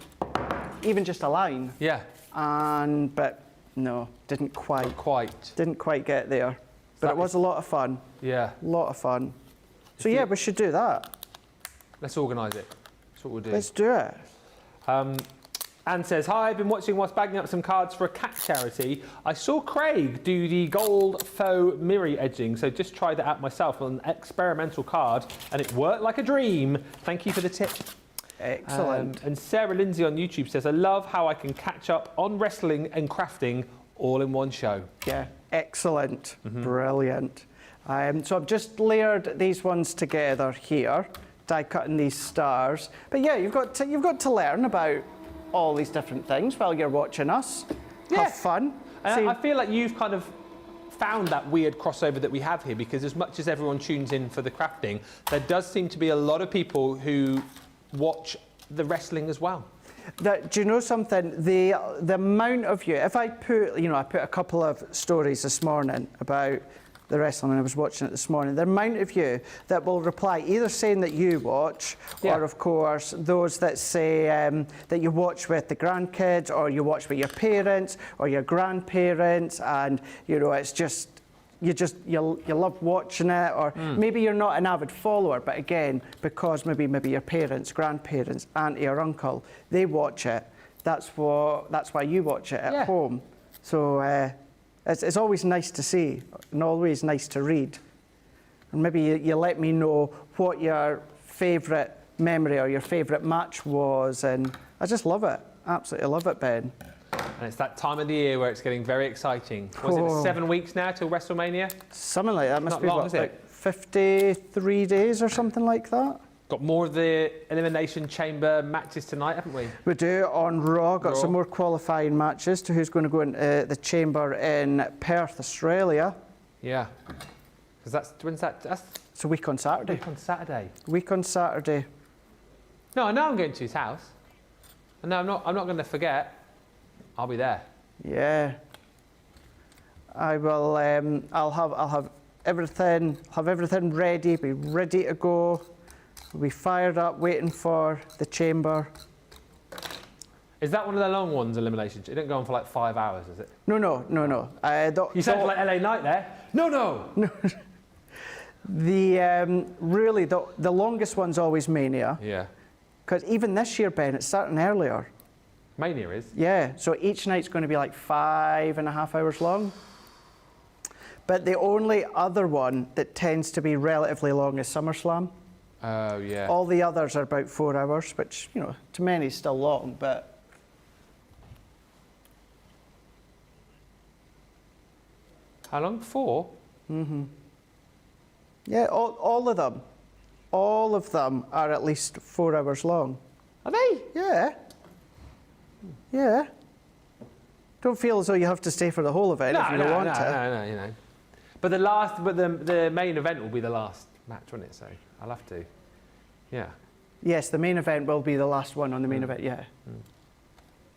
just a line. Yeah. But no, didn't quite get there. But it was a lot of fun. Yeah. A lot of fun. So yeah, we should do that. Let's organise it. That's what we'll do. Let's do it. Anne says, hi, I've been watching whilst bagging up some cards for a cat charity. I saw Craig do the gold faux mirror edging, so just tried that out myself on an experimental card, and it worked like a dream. Thank you for the tip. Excellent. And Sarah Lindsay on YouTube says, I love how I can catch up on wrestling and crafting all in one show. Yeah, excellent. Brilliant. So I've just layered these ones together here, die cutting these stars. But yeah, you've got to learn about all these different things while you're watching us. Yeah. Have fun. And I feel like you've kind of found that weird crossover that we have here, because as much as everyone tunes in for the crafting, there does seem to be a lot of people who watch the wrestling as well. Do you know something? The amount of you, if I put a couple of stories this morning about the wrestling, and I was watching it this morning, the amount of you that will reply either saying that you watch, or of course those that say that you watch with the grandkids, or you watch with your parents or your grandparents, and it's just you love watching it, or maybe you're not an avid follower, but again, because maybe your parents, grandparents, auntie or uncle, they watch it. That's why you watch it at home. So it's always nice to see and always nice to read. And maybe you let me know what your favourite memory or your favourite match was, and I just love it. Absolutely love it, Ben. And it's that time of the year where it's getting very exciting. Was it 7 weeks now till WrestleMania? Something like that. Must Not be long, what, is it? like 53 days or something like that. Got more of the Elimination Chamber matches tonight, haven't we? We do on Raw. Got Raw. some more qualifying matches to who's going to go into the chamber in Perth, Australia. Yeah. Because when's that? That's It's a week on Saturday. week on Saturday. Week on Saturday. No, I know I'm going to his house. And no, I'm not going to forget. I'll be there. Yeah. I will. I'll have everything. Have everything ready. Be ready to go. We'll be fired up, waiting for the chamber. Is that one of the long ones, Elimination? It didn't go on for like 5 hours, is it? No. You said for like LA Night there. No. Really the longest one's always Mania. Yeah. Because even this year, Ben, it's starting earlier. Mania is. Yeah, so each night's going to be like 5.5 hours long. But the only other one that tends to be relatively long is SummerSlam. Oh, yeah. All the others are about 4 hours, which, you know, to many is still long, but... How long? 4? Mm-hmm. Yeah, all of them. All of them are at least 4 hours long. Are they? Yeah. Yeah. Don't feel as though you have to stay for the whole event if you don't want to. No, you know. But the main event will be the last match, won't it? So I'll have to. Yeah. Yes, the main event will be the last one on the main event, yeah.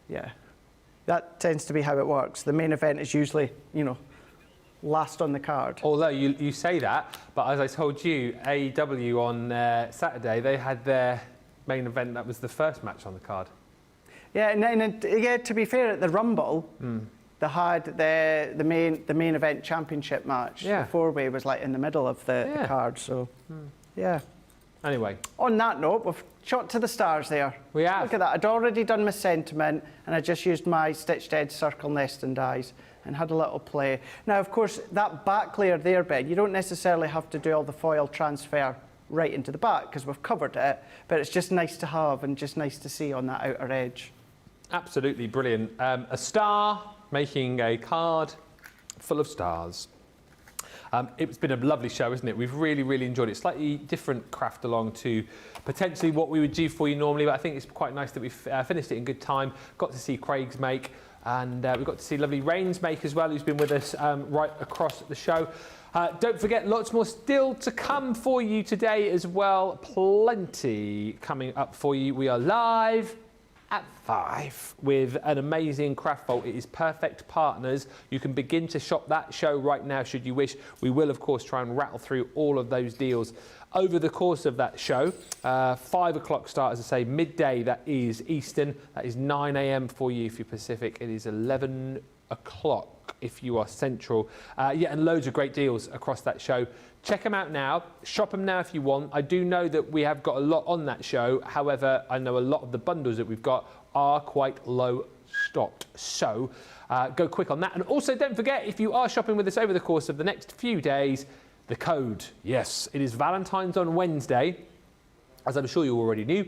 Yeah. That tends to be how it works. The main event is usually, you know, last on the card. Although you say that, but as I told you, AEW on Saturday, they had their main event, that was the first match on the card. Yeah, and yeah, to be fair, at the Rumble, they had the main event championship match. Yeah. The four-way was like in the middle of the card, so yeah. Anyway. On that note, we've shot to the stars there. We have. Look at that. I'd already done my sentiment, and I just used my stitched edge circle nest and dies and had a little play. Now, of course, that back layer there, Ben, you don't necessarily have to do all the foil transfer right into the back because we've covered it, but it's just nice to have and just nice to see on that outer edge. Absolutely brilliant. A star making a card full of stars. It's been a lovely show, isn't it? We've really, really enjoyed it. Slightly different craft along to potentially what we would do for you normally, but I think it's quite nice that we've finished it in good time. Got to see Craig's make, and we got to see lovely Rain's make as well, who's been with us right across the show. Don't forget, lots more still to come for you today as well. Plenty coming up for you. We are live at 5 with an amazing craft vault. It is perfect partners. You can begin to shop that show right now should you wish. We will of course try and rattle through all of those deals over the course of that show. 5 o'clock start, as I say, midday, that is Eastern. That is 9 a.m. for you if you're Pacific. It is 11 o'clock if you are Central. Yeah, and loads of great deals across that show. Check them out now. Shop them now if you want. I do know that we have got a lot on that show. However, I know a lot of the bundles that we've got are quite low stocked. So go quick on that. And also don't forget, if you are shopping with us over the course of the next few days, the code. Yes, it is Valentine's on Wednesday, as I'm sure you already knew.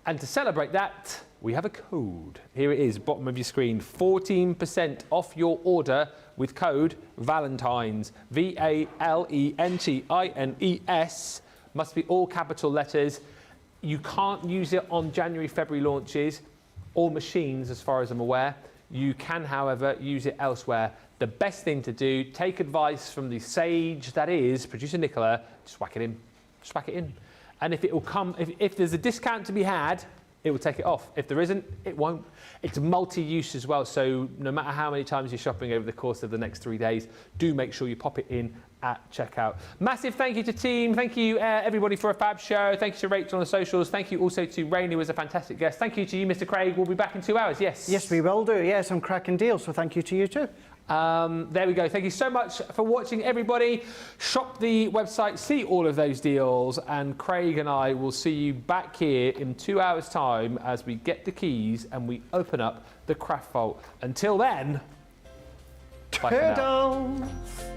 And to celebrate that, we have a code. Here it is, bottom of your screen. 14% off your order with code Valentines. VALENTINES. Must be all capital letters. You can't use it on January, February launches or machines, as far as I'm aware. You can, however, use it elsewhere. The best thing to do, take advice from the sage that is producer Nicola, just whack it in. Just whack it in. And if it will come, if there's a discount to be had, it will take it off. If there isn't, it won't. It's multi-use as well, so no matter how many times you're shopping over the course of the next 3 days, do make sure you pop it in at checkout. Massive thank you to team. Thank you everybody for a fab show. Thank you to Rachel on the socials. Thank you also to Rain, who was a fantastic guest. Thank you to you, Mr. Craig. We'll be back in 2 hours, yes? Yes, we will do. Yeah, some cracking deals, so thank you to you too. There we go. Thank you so much for watching, everybody. Shop the website, see all of those deals, and Craig and I will see you back here in 2 hours' time as we get the keys and we open up the craft vault. Until then, bye for now. Toodles!